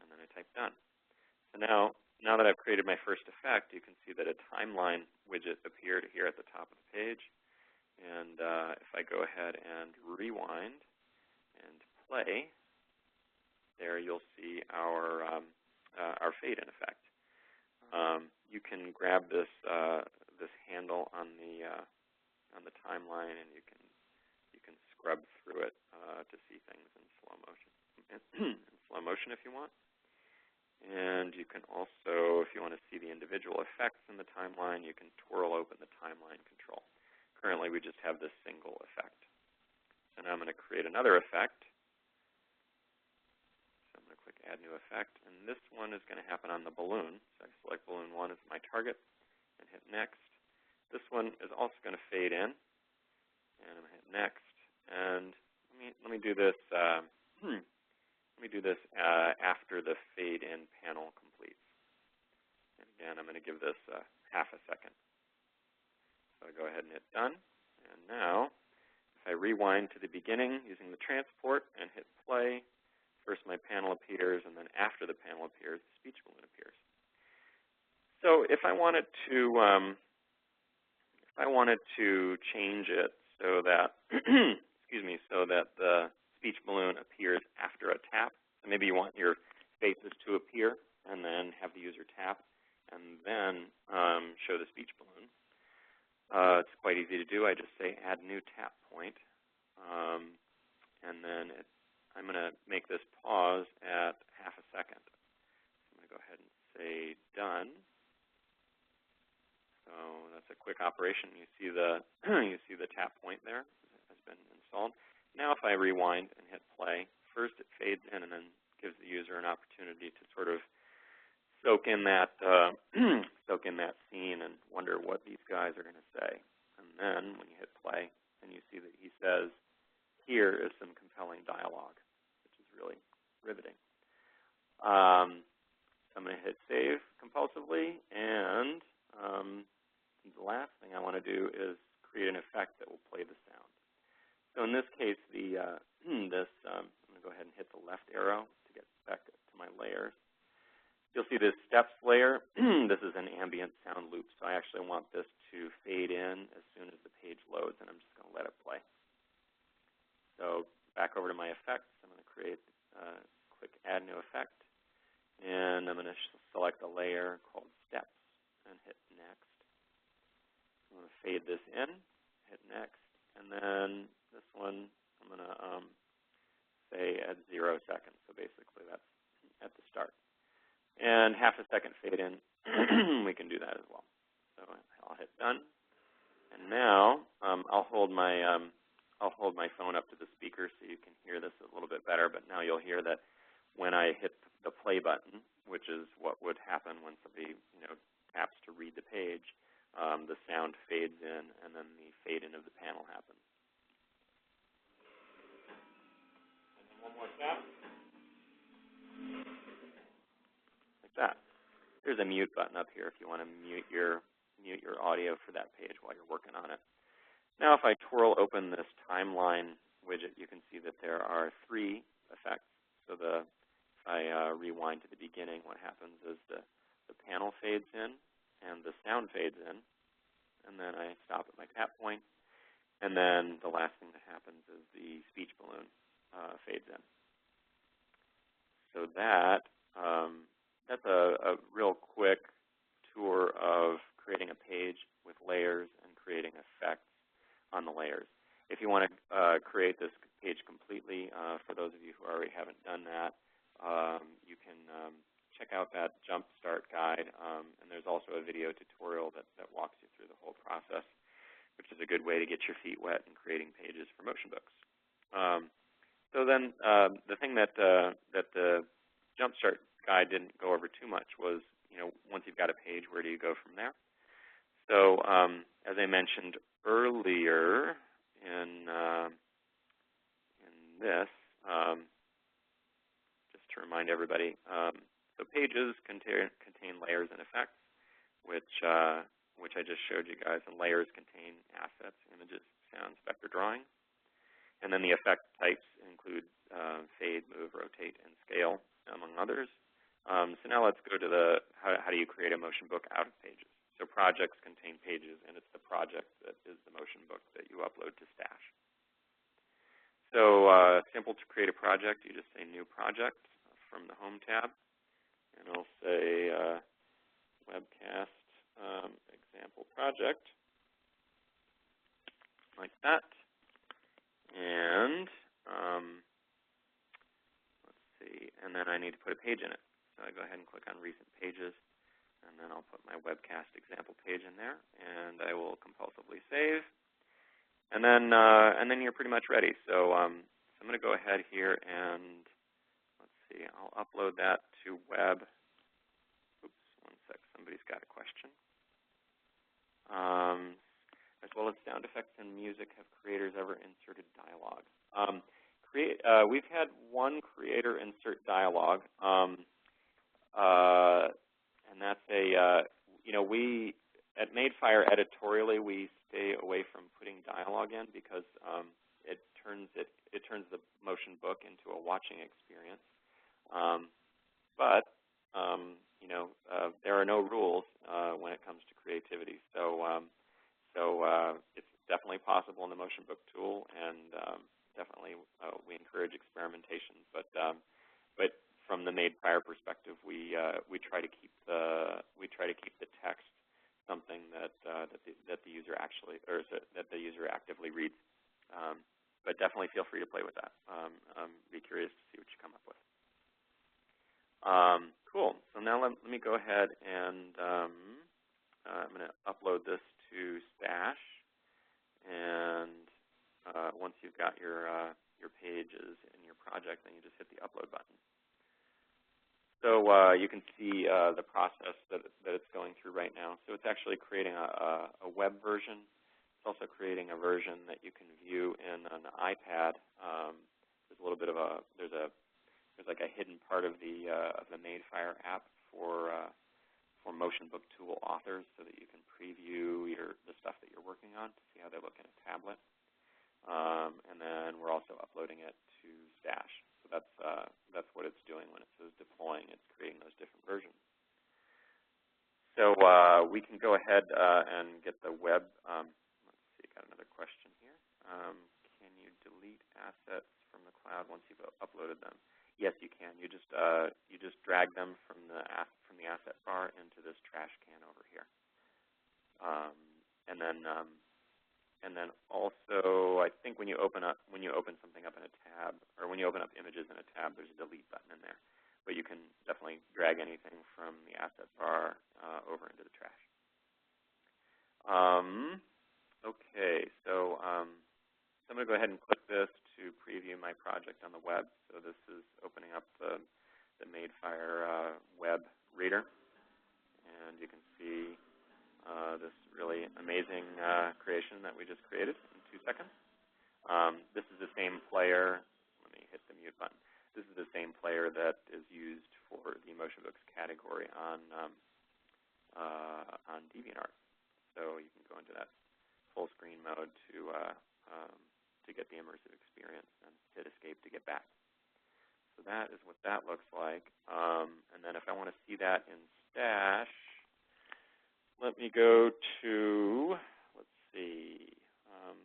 and then I typed done. So now that I've created my first effect, you can see that a timeline widget appeared here at the top of the page. And if I go ahead and rewind and play, there you'll see our fade-in effect. You can grab this this handle on the timeline, and you can scrub through it to see things in slow motion. If you want. And you can also, if you want to see the individual effects in the timeline, you can twirl open the timeline control. Currently, we just have this single effect. So now I'm going to create another effect. So I'm going to click Add New Effect, and this one is going to happen on the balloon. So I select Balloon 1 as my target and hit Next. This one is also going to fade in, and I'm going to hit Next. And let me do this. Let me do this after the fade-in panel completes. And again, I'm going to give this half a second. So I go ahead and hit Done. And now, if I rewind to the beginning using the transport and hit play, first my panel appears, and then after the panel appears, the speech balloon appears. So if I wanted to change it so that so that the speech balloon appears after a tap. So maybe you want your faces to appear and then have the user tap and then show the speech balloon. It's quite easy to do. I just say Add New Tap Point, and then I'm going to make this pause at half a second. I'm going to go ahead and say Done. So that's a quick operation. You see the tap point there has been installed. Now if I rewind and hit play, first it fades in and then gives the user an opportunity to sort of soak in that scene and wonder what these guys are going to say. And then when you hit play, then you see that he says, "Here is some compelling dialogue," which is really riveting. So I'm going to hit save compulsively, and the last thing I want to do is create an effect that will play the sound. So in this case, I'm going to go ahead and hit the left arrow to get back to my layers. You'll see this steps layer. This is an ambient sound loop, so I actually want this to fade in as soon as the page loads, and I'm just going to let it play. So back over to my effects. I'm going to click Add New Effect, and I'm going to select a layer called Steps and hit Next. I'm going to fade this in, hit Next, and then this one I'm going to say at 0 seconds. So basically that's at the start. And half a second fade in, we can do that as well. So I'll hit Done. And now I'll hold my phone up to the speaker so you can hear this a little bit better. But now you'll hear that when I hit the play button, which is what would happen when somebody taps to read the page, the sound fades in, and then the fade in of the panel happens. And then one more tap. Like that. There's a mute button up here if you want to mute your audio for that page while you're working on it. Now if I twirl open this timeline widget, you can see that there are 3 effects. So if I rewind to the beginning, what happens is the panel fades in and the sound fades in, and then I stop at my tap point, and then the last thing that happens is the speech balloon fades in. So that's a real quick tour of creating a page with layers and creating effects on the layers. If you want to create this page completely, for those of you who already haven't done that, you can check out that Jumpstart guide, and there's also a video tutorial that walks you through the whole process, which is a good way to get your feet wet in creating pages for motion books. So then the thing that the Jumpstart guide didn't go over too much was, once you've got a page, where do you go from there? So as I mentioned earlier in this, just to remind everybody, so pages contain layers and effects, which I just showed you guys, and layers contain assets, images, sounds, vector drawing. And then the effect types include fade, move, rotate, and scale, among others. So now let's go to the how do you create a motion book out of pages. So projects contain pages, and it's the project that is the motion book that you upload to Stash. So simple to create a project, you just say New Project from the Home tab, and I'll say Webcast example project, like that. And let's see, and then I need to put a page in it. So I go ahead and click on Recent Pages, and then I'll put my Webcast example page in there, and I will compulsively save. And then you're pretty much ready. So, I'm going to go ahead here and let's see. I'll upload that to web. Oops, one sec. Somebody's got a question. As well as sound effects and music, have creators ever inserted dialogue? We've had one creator insert dialogue, and that's we at MadeFire editorially we stay away from putting dialogue in because it turns the motion book into a watching experience. But there are no rules when it comes to creativity. So it's definitely possible in the motion book tool, and definitely we encourage experimentation. But from the MadeFire perspective, we try to keep the text something that the user actually, or that the user actively reads. But definitely feel free to play with that. Be curious to see what you come up with. Cool. So now let me go ahead and I'm going to upload this to Stash. And once you've got your pages in your project, then you just hit the upload button. So you can see the process that it's going through right now. So it's actually creating a web version. It's also creating a version that you can view in an iPad. There's a little bit of there's like a hidden part of the MadeFire app for motion book tool authors, so that you can preview the stuff that you're working on to see how they look in a tablet. And then we're also uploading it to Stash. So that's what it's doing when it says deploying. It's creating those different versions. So we can go ahead and get the web. Let's see, got another question here. Can you delete assets from the cloud once you've uploaded them? Yes, you can. You just drag them from the asset bar into this trash can over here. And then also, I think when you open something up in a tab, or when you open up images in a tab, there's a delete button in there. But you can definitely drag anything from the asset bar over into the trash. Okay, so I'm going to go ahead and click this to preview my project on the web. So this is opening up the MadeFire web reader, and you can see this really amazing creation that we just created in 2 seconds. This is the same player. Let me hit the mute button. This is the same player that is used for the motion books category on DeviantArt. So you can go into that full screen mode to get the immersive experience, and hit escape to get back. So that is what that looks like. And then if I want to see that in Stash, let me go to, let's see, I'm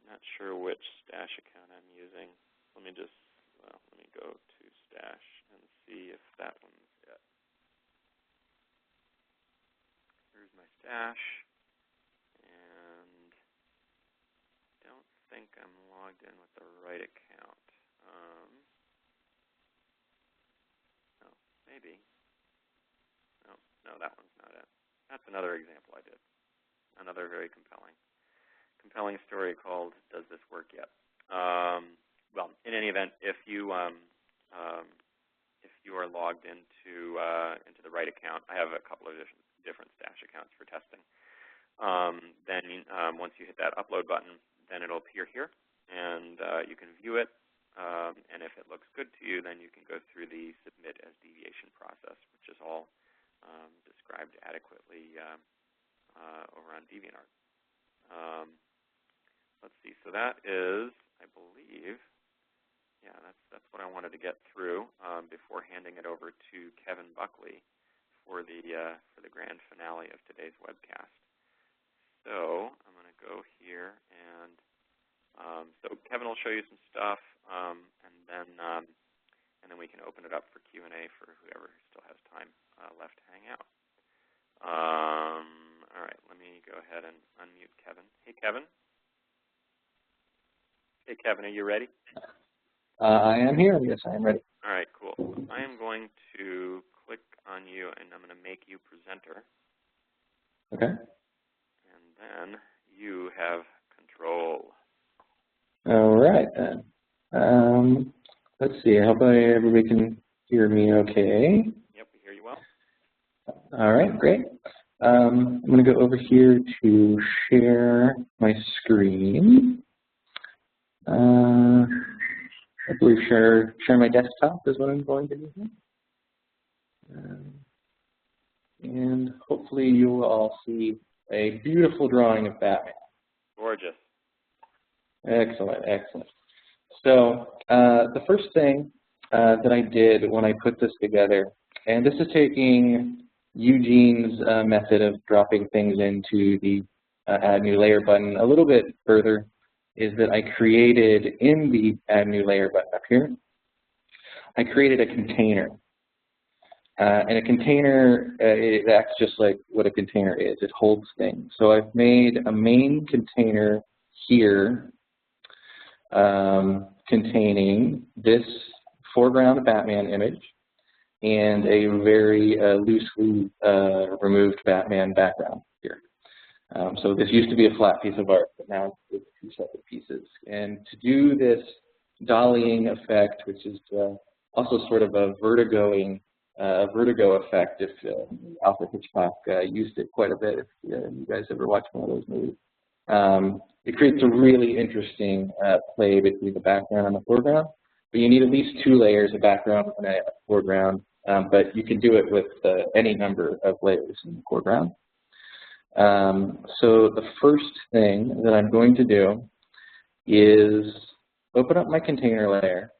not sure which Stash account I'm using. Let me go to Stash and see if that one's it. Here's my Stash, and I don't think I'm logged in with the right account. No, maybe. No, that one's not it. That's another example I did. Another very compelling story called "Does This Work Yet?" Well, in any event, if you are logged into the right account, I have a couple of different Stash accounts for testing. Then once you hit that upload button, then it'll appear here, and you can view it. And if it looks good to you, then you can go through the submit as deviation process, which is all described adequately over on DeviantArt. let's see. So that is, I believe, yeah, that's what I wanted to get through before handing it over to Kevin Buckley for the grand finale of today's webcast. So I'm going to go here, and so Kevin will show you some stuff, and then we can open it up for Q&A for whoever still has time left to hang out. All right, let me go ahead and unmute Kevin. Hey, Kevin. Hey, Kevin, are you ready? I am here. Yes, I am ready. All right, cool. I am going to click on you, and I'm going to make you presenter. Okay. And then you have control. All right, then. Let's see. I hope everybody can hear me okay. Yep, we hear you well. All right, great. I'm going to go over here to share my screen. I believe share my desktop is what I'm going to do here. And hopefully you will all see a beautiful drawing of Batman. Gorgeous. Excellent, excellent. So the first thing that I did when I put this together, and this is taking Eugene's method of dropping things into the Add New Layer button a little bit further, is that I created in the Add New Layer button up here, I created a container. And a container, it acts just like what a container is. It holds things. So I've made a main container here containing this foreground Batman image and a very loosely removed Batman background here. So this used to be a flat piece of art, but now it's two separate pieces. And to do this dollying effect, which is also sort of a vertigo effect, if Alfred Hitchcock used it quite a bit, if you guys ever watched one of those movies. It creates a really interesting play between the background and the foreground, but you need at least 2 layers of background and a foreground, but you can do it with any number of layers in the foreground. So the first thing that I'm going to do is open up my container layer,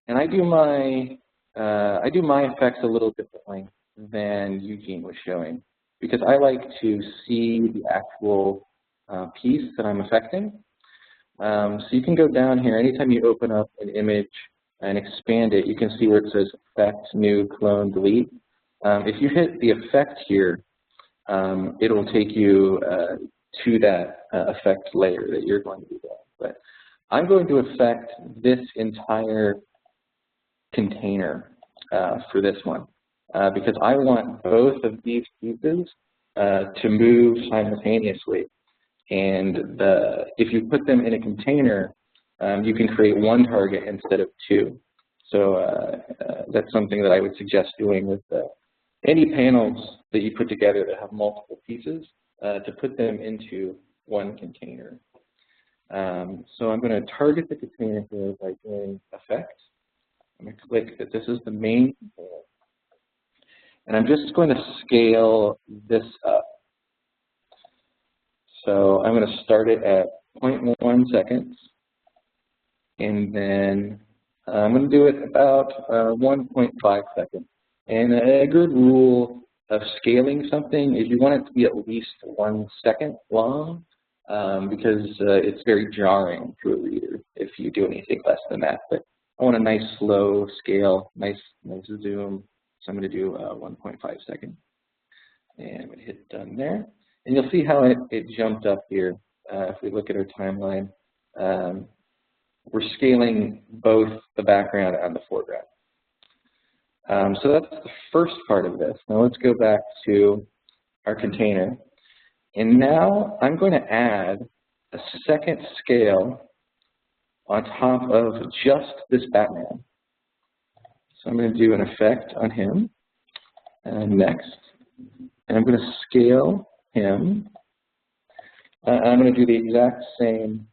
and I do my effects a little differently than Eugene was showing, because I like to see the actual piece that I'm affecting. So you can go down here, anytime you open up an image and expand it, you can see where it says Effect, New, Clone, Delete. If you hit the effect here, it'll take you to that effect layer that you're going to be doing. But I'm going to affect this entire container for this one, because I want both of these pieces to move simultaneously. And if you put them in a container, you can create 1 target instead of 2. So that's something that I would suggest doing with any panels that you put together that have multiple pieces, to put them into 1 container. So I'm going to target the container here by doing Effect. I'm going to click that this is the main container. And I'm just going to scale this up. So I'm going to start it at 0.1 seconds. And then I'm going to do it about 1.5 seconds. And a good rule of scaling something is you want it to be at least 1 second long, because it's very jarring to a reader if you do anything less than that. But I want a nice slow scale, nice zoom. So I'm going to do 1.5 seconds. And I'm going to hit done there. And you'll see how it jumped up here. If we look at our timeline, we're scaling both the background and the foreground. So that's the first part of this. Now let's go back to our container. And now I'm going to add a second scale on top of just this Batman. So I'm going to do an effect on him, and next. And I'm going to scale him. I'm going to do the exact same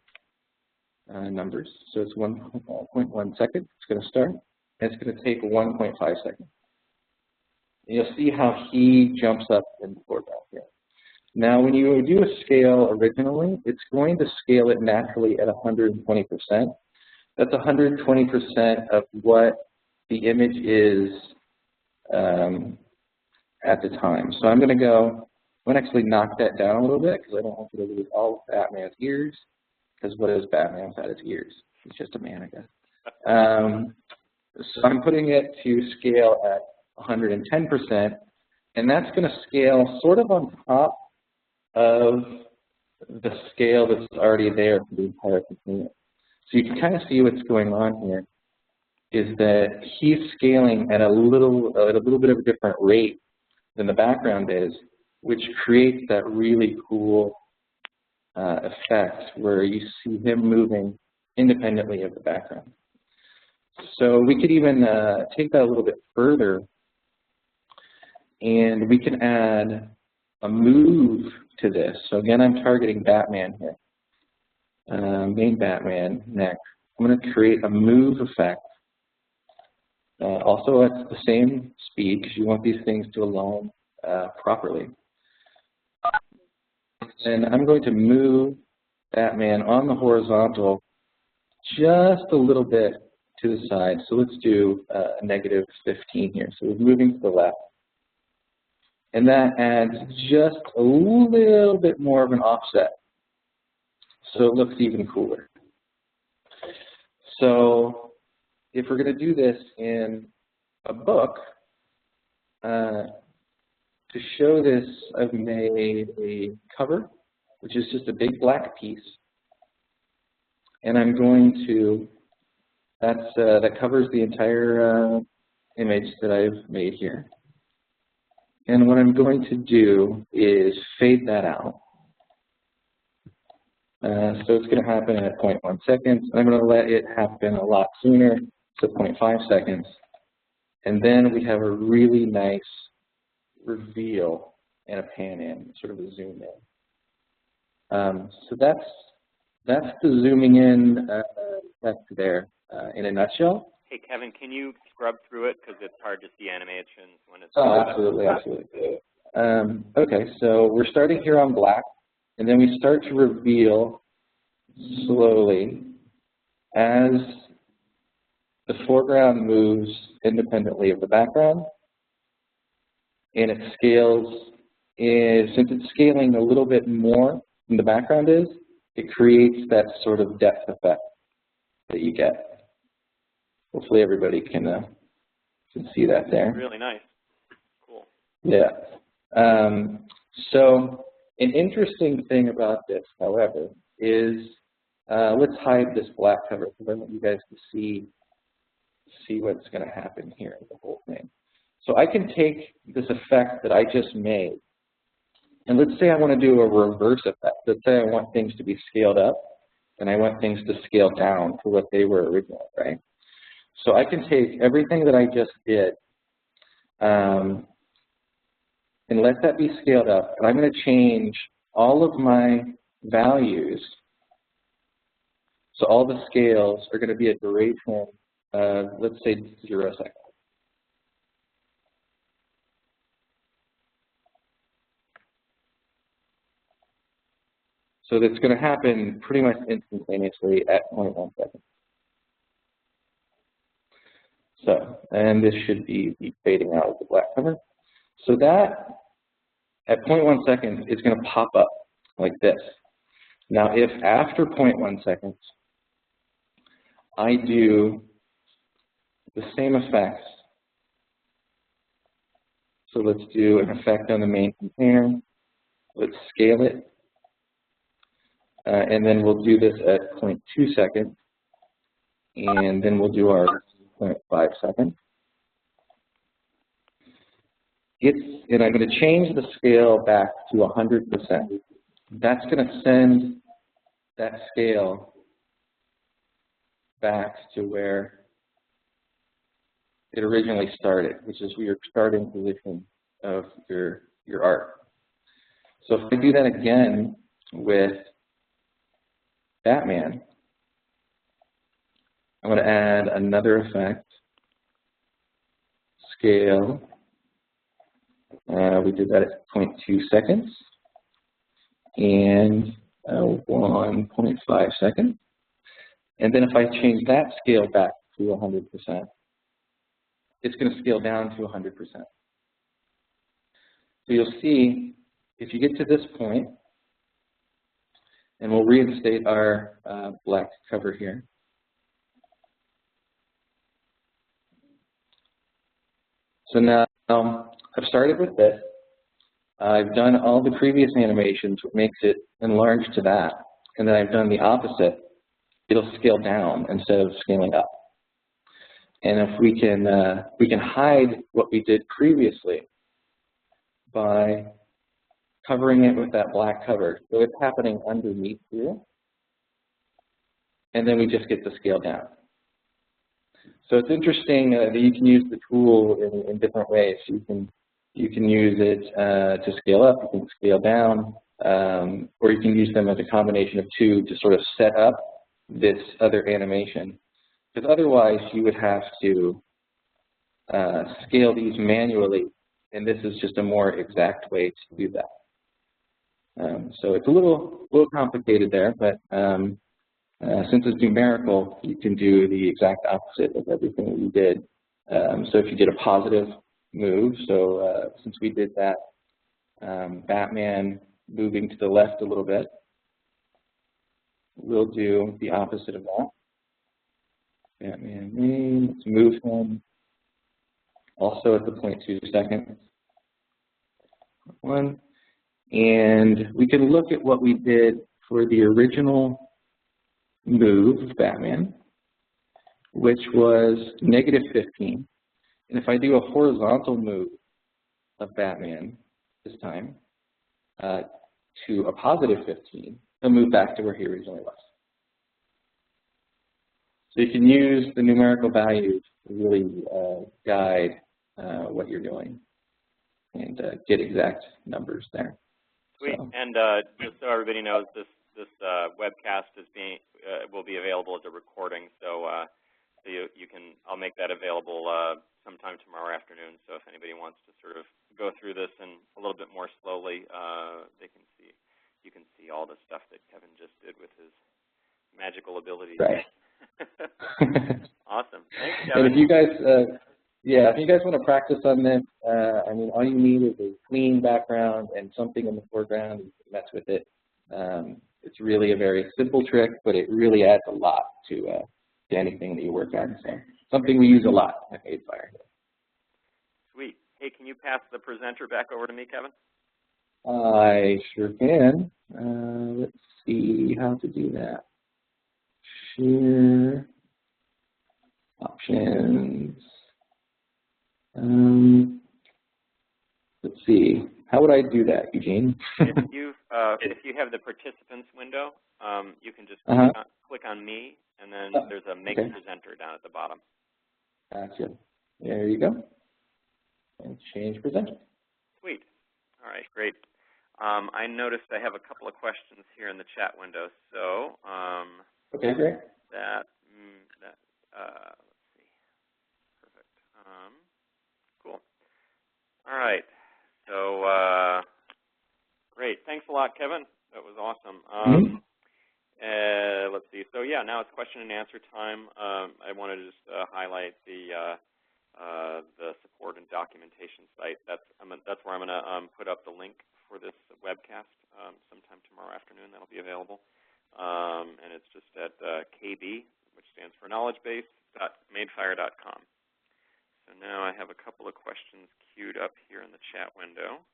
numbers. So it's 1.1 seconds. It's going to start. And it's going to take 1.5 seconds. And you'll see how he jumps up in the foreground here. Now, when you do a scale originally, it's going to scale it naturally at 120%. That's 120% of what the image is at the time. So I'm going to actually knock that down a little bit because I don't want you to lose all of Batman's ears, because what is Batman without his ears? He's just a man, I guess. So I'm putting it to scale at 110%, and that's going to scale sort of on top of the scale that's already there for the entire container. So you can kind of see what's going on here is that he's scaling at a little bit of a different rate than the background is, which creates that really cool effect where you see him moving independently of the background. So we could even take that a little bit further, and we can add a move to this. So again, I'm targeting Batman here. Main Batman next. I'm going to create a move effect. Also at the same speed, because you want these things to align properly. And I'm going to move Batman on the horizontal just a little bit to the side. So let's do a -15 here. So we're moving to the left. And that adds just a little bit more of an offset. So it looks even cooler. So if we're going to do this in a book, to show this, I've made a cover, which is just a big black piece. And I'm going to, that covers the entire image that I've made here. And what I'm going to do is fade that out. So it's going to happen at 0.1 seconds. I'm going to let it happen a lot sooner, so 0.5 seconds. And then we have a really nice reveal and a pan in, sort of a zoom in. So that's the zooming in effect there in a nutshell. Hey, Kevin, can you scrub through it because it's hard to see animations when it's... Oh, absolutely, absolutely. Okay, so we're starting here on black, and then we start to reveal slowly as the foreground moves independently of the background, and it scales, since it's scaling a little bit more than the background is, it creates that sort of depth effect that you get. Hopefully everybody can see that there. Really nice. Cool. Yeah. So an interesting thing about this, however, is let's hide this black cover because I want you guys to see what's going to happen here with the whole thing. So I can take this effect that I just made, and let's say I want to do a reverse effect. Let's say I want things to be scaled up, and I want things to scale down to what they were originally, right? So I can take everything that I just did and let that be scaled up, and I'm going to change all of my values. So all the scales are going to be a duration of, let's say, 0 seconds. So that's going to happen pretty much instantaneously at 0.1 seconds. So, and this should be fading out of the black cover. So that, at 0.1 seconds, is going to pop up like this. Now, if after 0.1 seconds, I do the same effects, so let's do an effect on the main container, let's scale it, and then we'll do this at 0.2 seconds, and then we'll do our 0.5 seconds. And I'm going to change the scale back to 100%. That's going to send that scale back to where it originally started, which is your starting position of your art. So if I do that again with Batman, I'm going to add another effect, scale. We did that at 0.2 seconds. and 1.5 seconds. And then if I change that scale back to 100%, it's going to scale down to 100%. So you'll see, if you get to this point, and we'll reinstate our black cover here. So now I've started with this. I've done all the previous animations, which makes it enlarged to that. And then I've done the opposite. It'll scale down instead of scaling up. And if we can hide what we did previously by covering it with that black cover. So it's happening underneath here. And then we just get the scale down. So it's interesting that you can use the tool in different ways. You can use it to scale up, you can scale down, or you can use them as a combination of two to sort of set up this other animation. Because otherwise you would have to scale these manually, and this is just a more exact way to do that. So it's a little complicated there, but since it's numerical, you can do the exact opposite of everything that you did. So if you did a positive move, so since we did that Batman moving to the left a little bit, we'll do the opposite of that. Batman name, let's move him also at the 0.2 seconds. One. And we can look at what we did for the original move of Batman, which was -15. And if I do a horizontal move of Batman this time to a +15, he'll move back to where he originally was. So you can use the numerical values to really guide what you're doing and get exact numbers there. Sweet. So. And just so everybody knows, this webcast is will be available as a recording. So you can, I'll make that available sometime tomorrow afternoon. So if anybody wants to sort of go through this and a little bit more slowly, they can see. You can see all the stuff that Kevin just did with his magical abilities. Right. Awesome. Thanks, Kevin. And if you guys, if you guys want to practice on this, I mean, all you need is a clean background and something in the foreground. You can mess with it. It's really a very simple trick, but it really adds a lot to anything that you work on. So something we use a lot at Aidfire. Sweet. Hey, can you pass the presenter back over to me, Kevin? I sure can. Let's see how to do that. Share options. Let's see. How would I do that, Eugene? If you have the participants window, you can just click on me, and then there's a make presenter down at the bottom. Gotcha. There you go. And change presenter. Sweet. All right, great. I noticed I have a couple of questions here in the chat window. So okay, great. Let's see. Perfect. Cool. All right. So great. Thanks a lot, Kevin. That was awesome. Let's see. So yeah, now it's question and answer time. I want to just highlight the support and documentation site. That's where I'm going to put up the link for this webcast sometime tomorrow afternoon. That'll be available. And it's just at KB, which stands for knowledgebase.madefire.com. So now I have a couple of questions queued up here in the chat window,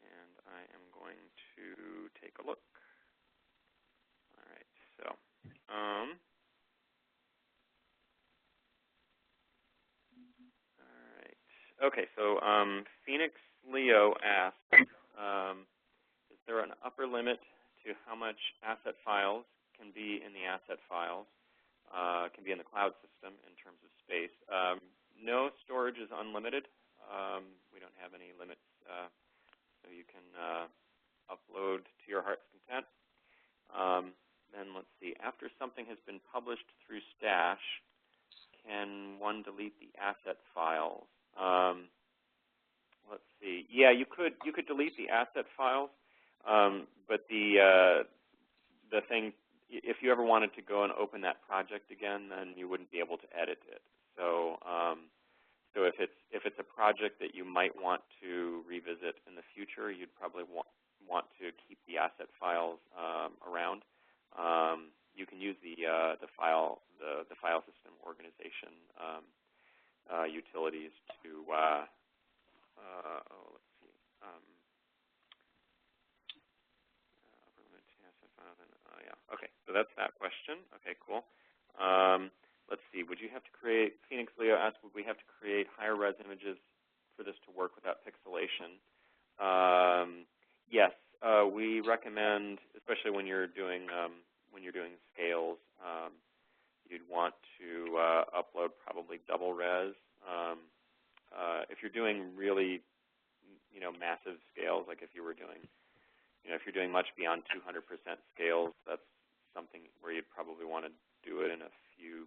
and I am going to take a look. All right, so all right. Okay, so Phoenix Leo asks, is there an upper limit to how much asset files can be in the asset files, can be in the cloud system in terms of space? No, storage is unlimited. We don't have any limits, so you can upload to your heart's content. Then let's see, after something has been published through Stash, can one delete the asset files? Let's see. Yeah, you could delete the asset files. But the thing, if you ever wanted to go and open that project again, then you wouldn't be able to edit it. So, so if it's a project that you might want to revisit in the future, you'd probably want to keep the asset files around. You can use the file system organization utilities to let's see. Yeah. Okay. So that's that question. Okay. Cool. Let's see. Would you have to create? Phoenix Leo asked, would we have to create higher res images for this to work without pixelation? Yes. We recommend, especially when you're doing scales, you'd want to upload probably double res. If you're doing really, massive scales, like if you were doing, if you're doing much beyond 200% scales, that's something where you'd probably want to do it in a few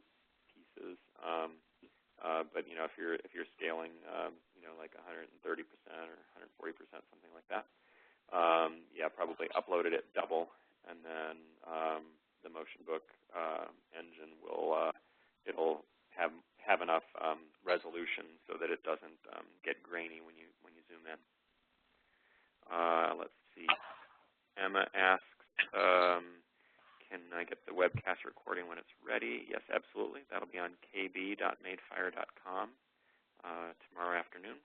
pieces. But if you're scaling, like 130% or 140%, something like that, yeah, probably upload it at double, and then the MotionBook engine will it'll have enough resolution so that it doesn't get grainy when you zoom in. Let's see. Emma asks, can I get the webcast recording when it's ready? Yes, absolutely. That'll be on kb.madefire.com tomorrow afternoon.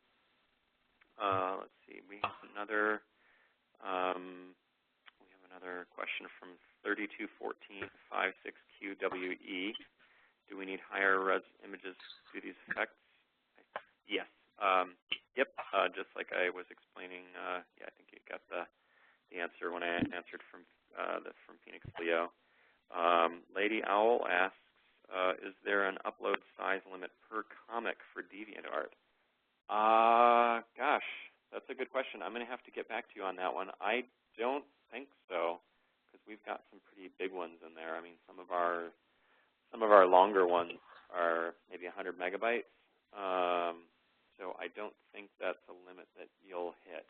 Let's see. We have another question from 321456QWE. Do we need higher res images to do these effects? Yes. Yep. Just like I was explaining. Yeah, I think you got the answer when I answered from Phoenix Leo. Lady Owl asks, is there an upload size limit per comic for DeviantArt? Gosh, that's a good question. I'm going to have to get back to you on that one. I don't think so, because we've got some pretty big ones in there. I mean, some of our longer ones are maybe 100 megabytes. So I don't think that's a limit that you'll hit.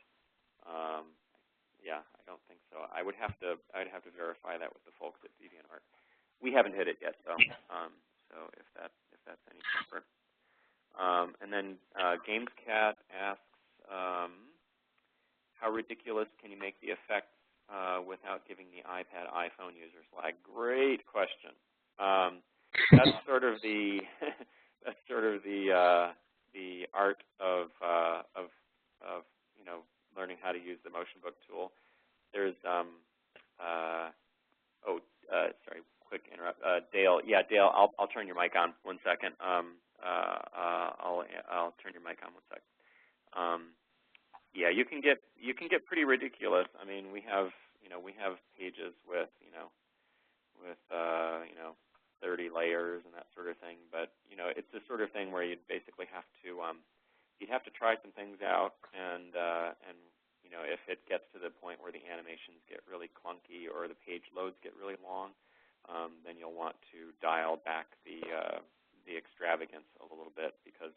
Yeah, I don't think so. I'd have to verify that with the folks at DeviantArt. We haven't hit it yet, though. So if that's any comfort. And then GamesCat asks, how ridiculous can you make the effects without giving the iPad, iPhone users lag? Great question. That's sort of the art of learning how to use the MotionBook tool. There's sorry, quick interrupt. Dale, yeah, Dale, I'll turn your mic on 1 second. I'll turn your mic on 1 sec. Yeah, you can get pretty ridiculous. I mean, we have pages with 30 layers and that sort of thing. But it's the sort of thing where you'd basically have to try some things out, and if it gets to the point where the animations get really clunky or the page loads get really long, then you'll want to dial back the extravagance a little bit, because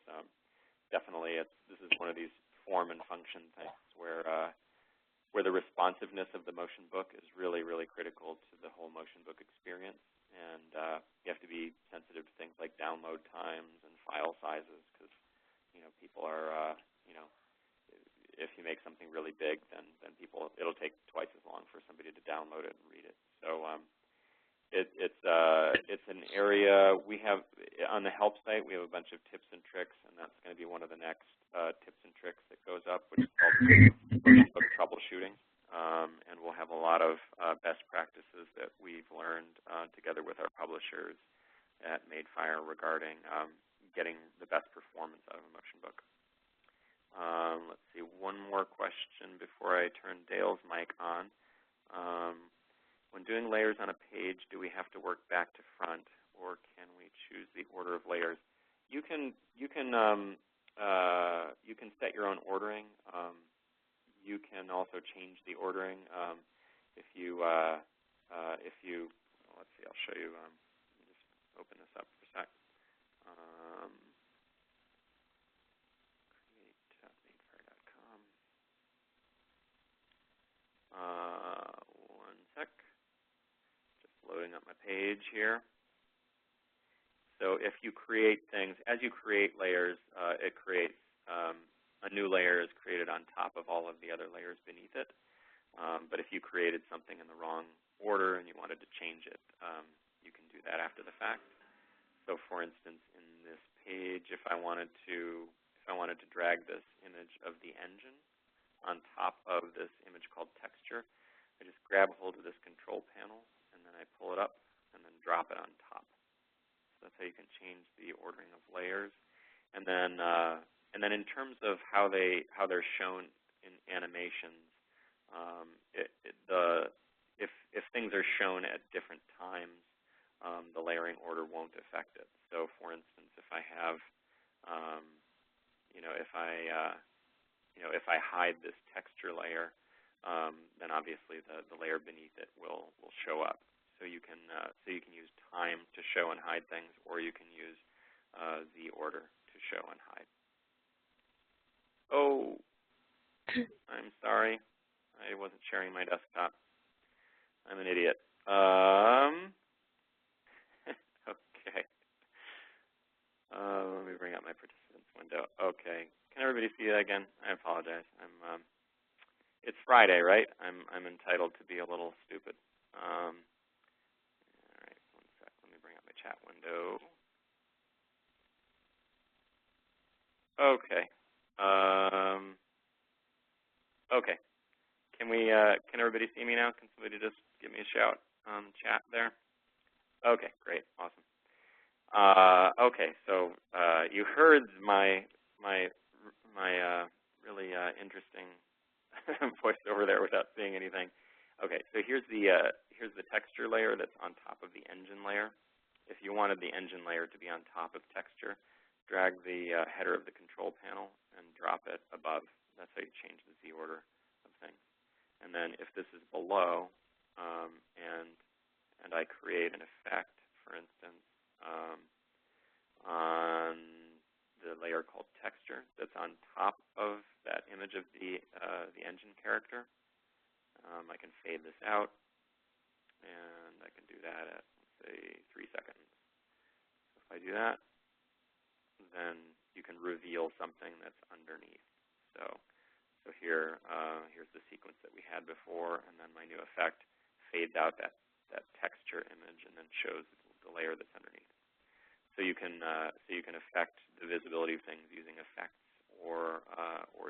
definitely this is one of these form and function things where the responsiveness of the MotionBook is really, really critical to the whole MotionBook experience. And you have to be sensitive to things like download times and file sizes, because people are if you make something really big, then it'll take twice as long for somebody to download it and read it. So it's an area we have on the help site. We have a bunch of tips and tricks, and that's going to be one of the next tips and tricks that goes up, which is called MotionBook troubleshooting. And we'll have a lot of best practices that we've learned together with our publishers at MadeFire regarding getting the best performance out of a MotionBook. Let's see, one more question before I turn Dale's mic on. When doing layers on a page, do we have to work back to front, or can we choose the order of layers? You can set your own ordering. You can also change the ordering if you let's see, I'll show you. Let me just open this up for a sec. Create.madefire.com. page here. So if you create things, as you create layers, it creates a new layer is created on top of all of the other layers beneath it. But if you created something in the wrong order and you wanted to change it, you can do that after the fact. So for instance, in this page, if I wanted to drag this image of the engine on top of this image called texture, I just grab hold of this control panel and then I pull it up and then drop it on top. So that's how you can change the ordering of layers. And then in terms of how they're shown in animations, if things are shown at different times, the layering order won't affect it. So, for instance, if I have, if I hide this texture layer, then obviously the layer beneath it will show up. So you can use time to show and hide things, or you can use the order to show and hide. Oh, I'm sorry. I wasn't sharing my desktop. I'm an idiot. Okay. Let me bring up my participants window. Okay. Can everybody see that again? I apologize. It's Friday, right? I'm entitled to be a little stupid. All right. One sec. Let me bring up my chat window. Okay. Okay. Can everybody see me now? Can somebody just give me a shout on the chat there? Okay, great, awesome. Okay, so you heard my really interesting voiceover there without seeing anything. Okay, so here's the texture layer that's on top of the engine layer. If you wanted the engine layer to be on top of texture, drag the header of the control panel and drop it above. That's how you change the Z order of things. And then if this is below, and I create an effect, for instance, on the layer called texture that's on top of that image of the engine character, I can fade this out, and I can do that at, let's say, 3 seconds. So if I do that, then you can reveal something that's underneath. So here's the sequence that we had before, and then my new effect fades out that texture image and then shows the layer that's underneath. So you can affect the visibility of things using effects or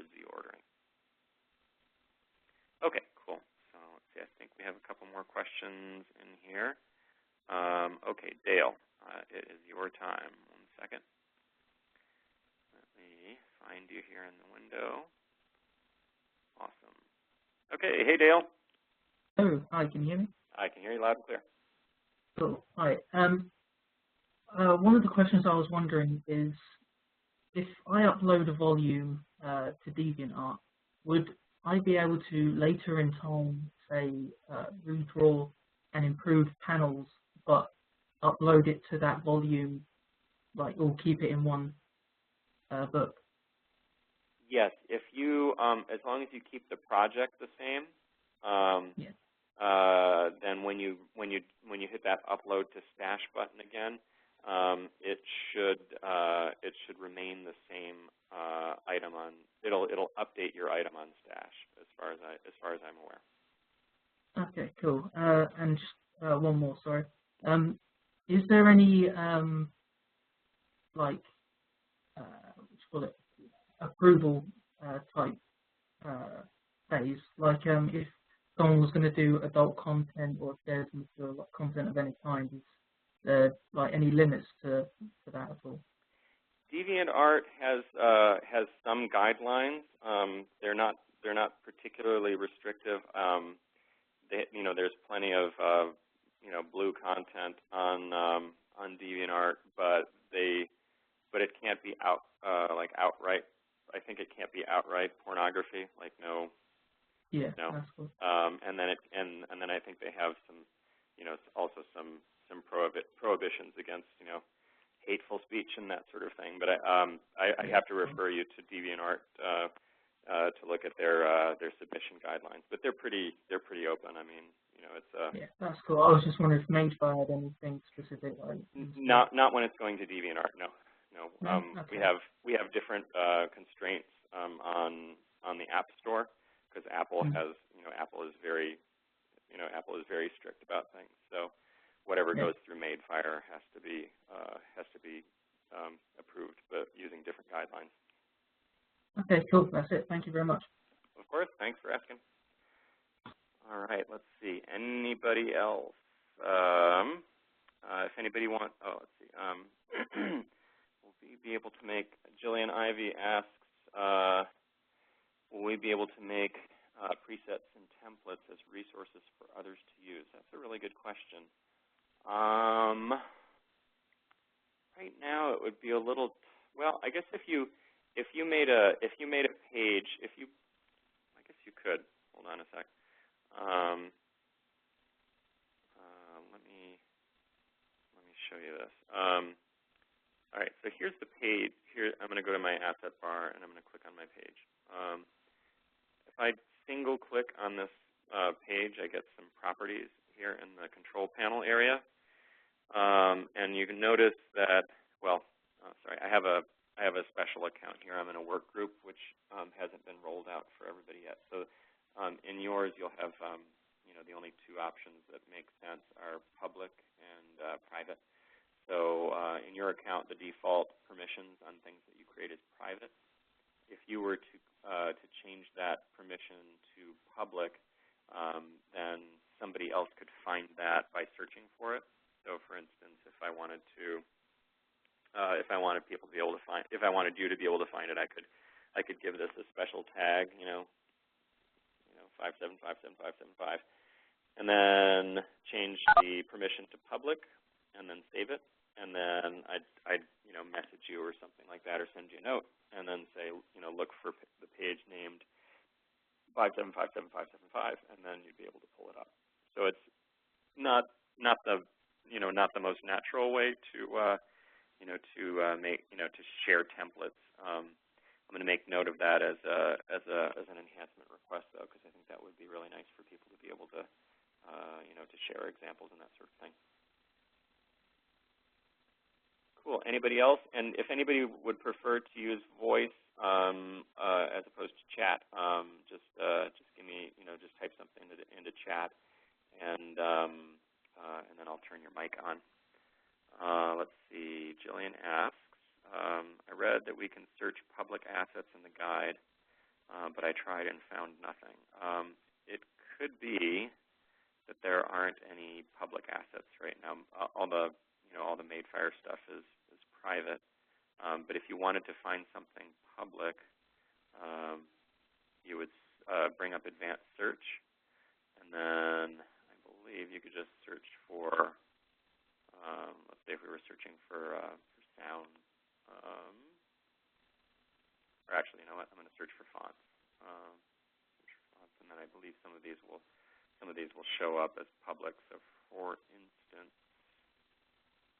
Z ordering. Okay, cool. So let's see. I think we have a couple more questions in here. Okay, Dale, it is your time. 1 second. Let me find you here in the window. Awesome. Okay, hey Dale. Oh, hi, can you hear me? I can hear you loud and clear. Cool. Hi. One of the questions I was wondering is, if I upload a volume to DeviantArt, would I be able to later in time, say, redraw and improve panels, but upload it to that volume, like, or keep it in one book? Yes, if you, as long as you keep the project the same, then when you hit that upload to stash button again, it should remain the same item on. It'll update your item on stash as far as I'm aware. Okay, cool. And just one more, sorry. Is there any what do you call it, approval type phase? Like if someone was going to do adult content, or if there's like content of any kind, is there like any limits to that at all? DeviantArt has some guidelines. They're not particularly restrictive. There's plenty of blue content on DeviantArt, but it can't be outright. I think it can't be outright pornography, like no. Yeah, no. That's cool. And then I think they have some, also some prohibitions against hateful speech and that sort of thing. But I have to refer you to DeviantArt to look at their submission guidelines. But they're pretty open. I mean, it's yeah, that's cool. I was just wondering if Magefire had anything specific. Not when it's going to DeviantArt. No. Okay. We have different constraints on the App Store, because Apple has Apple is very strict about things. So whatever goes through Magefire has to be approved, but using different guidelines. Okay, cool. That's it. Thank you very much. Of course. Thanks for asking. All right. Let's see. Anybody else? If anybody wants, let's see. Will we be able to make? Jillian Ivy asks, will we be able to make presets and templates as resources for others to use? That's a really good question. Right now, it would be a little. Well, I guess if you made a page, I guess you could. Hold on a sec. Let me show you this. All right, so here's the page. Here, I'm going to go to my asset bar, and I'm going to click on my page. If I single click on this page, I get some properties here in the control panel area. And you can notice that, I have a special account here. I'm in a work group, which hasn't been rolled out for everybody yet. So in yours, you'll have, the only two options that make sense are public and private. So in your account, the default permissions on things that you create is private. If you were to change that permission to public, then somebody else could find that by searching for it. So, for instance, if I wanted people to be able to find, if I wanted you to be able to find it, I could give this a special tag, 5757575, and then change the permission to public, and then save it, and then I'd message you or something like that, or send you a note, and then say, look for the page named 5757575, and then you'd be able to pull it up. So it's not the most natural way to share templates. I'm going to make note of that as an enhancement request, though, because I think that would be really nice for people to be able to to share examples and that sort of thing. Cool. Anybody else? And if anybody would prefer to use voice as opposed to chat, just give me, just type something into chat, and then I'll turn your mic on. Let's see. Jillian asks, I read that we can search public assets in the guide, but I tried and found nothing. It could be that there aren't any public assets right now. All the Magefire stuff is private. But if you wanted to find something public, you would bring up advanced search, and then I believe you could just search for, let's say if we were searching for sound, or actually, you know what? I'm going to search for fonts. And then I believe some of these will show up as public. So, for instance,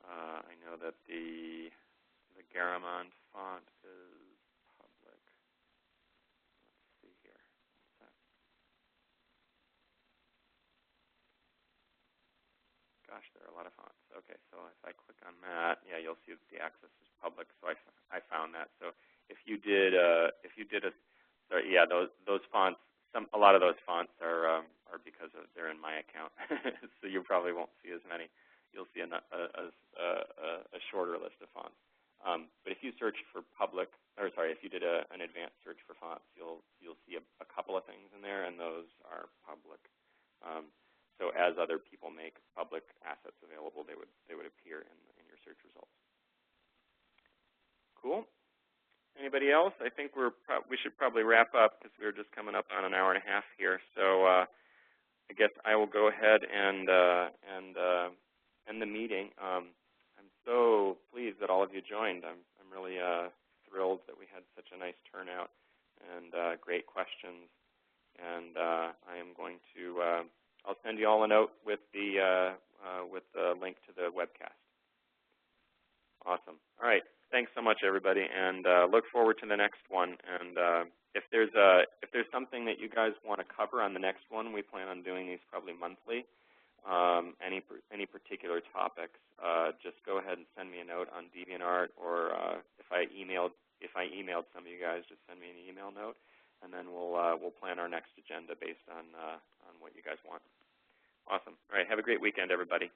I know that the Garamond font is public. Let's see here. Gosh, there are a lot of fonts. Okay, so if I click on that, yeah, you'll see that the access is public. So I found that. So if you did those fonts. A lot of those fonts are because they're in my account, so you probably won't see as many. You'll see a shorter list of fonts. But if you search for if you did an advanced search for fonts, you'll see a couple of things in there, and those are public. So as other people make public assets available, they would appear in your search results. Cool. Anybody else? I think we should probably wrap up because we're just coming up on an hour and a half here. So I guess I will go ahead and end the meeting. I'm so pleased that all of you joined. I'm really thrilled that we had such a nice turnout and great questions. And I am going to I'll send you all a note with the link to the webcast. Awesome. All right. thanks so much, everybody, and look forward to the next one. And if there's something that you guys want to cover on the next one, we plan on doing these probably monthly. Any particular topics, just go ahead and send me a note on DeviantArt, or if I emailed some of you guys, just send me an email note, and then we'll plan our next agenda based on what you guys want. Awesome. All right. Have a great weekend, everybody.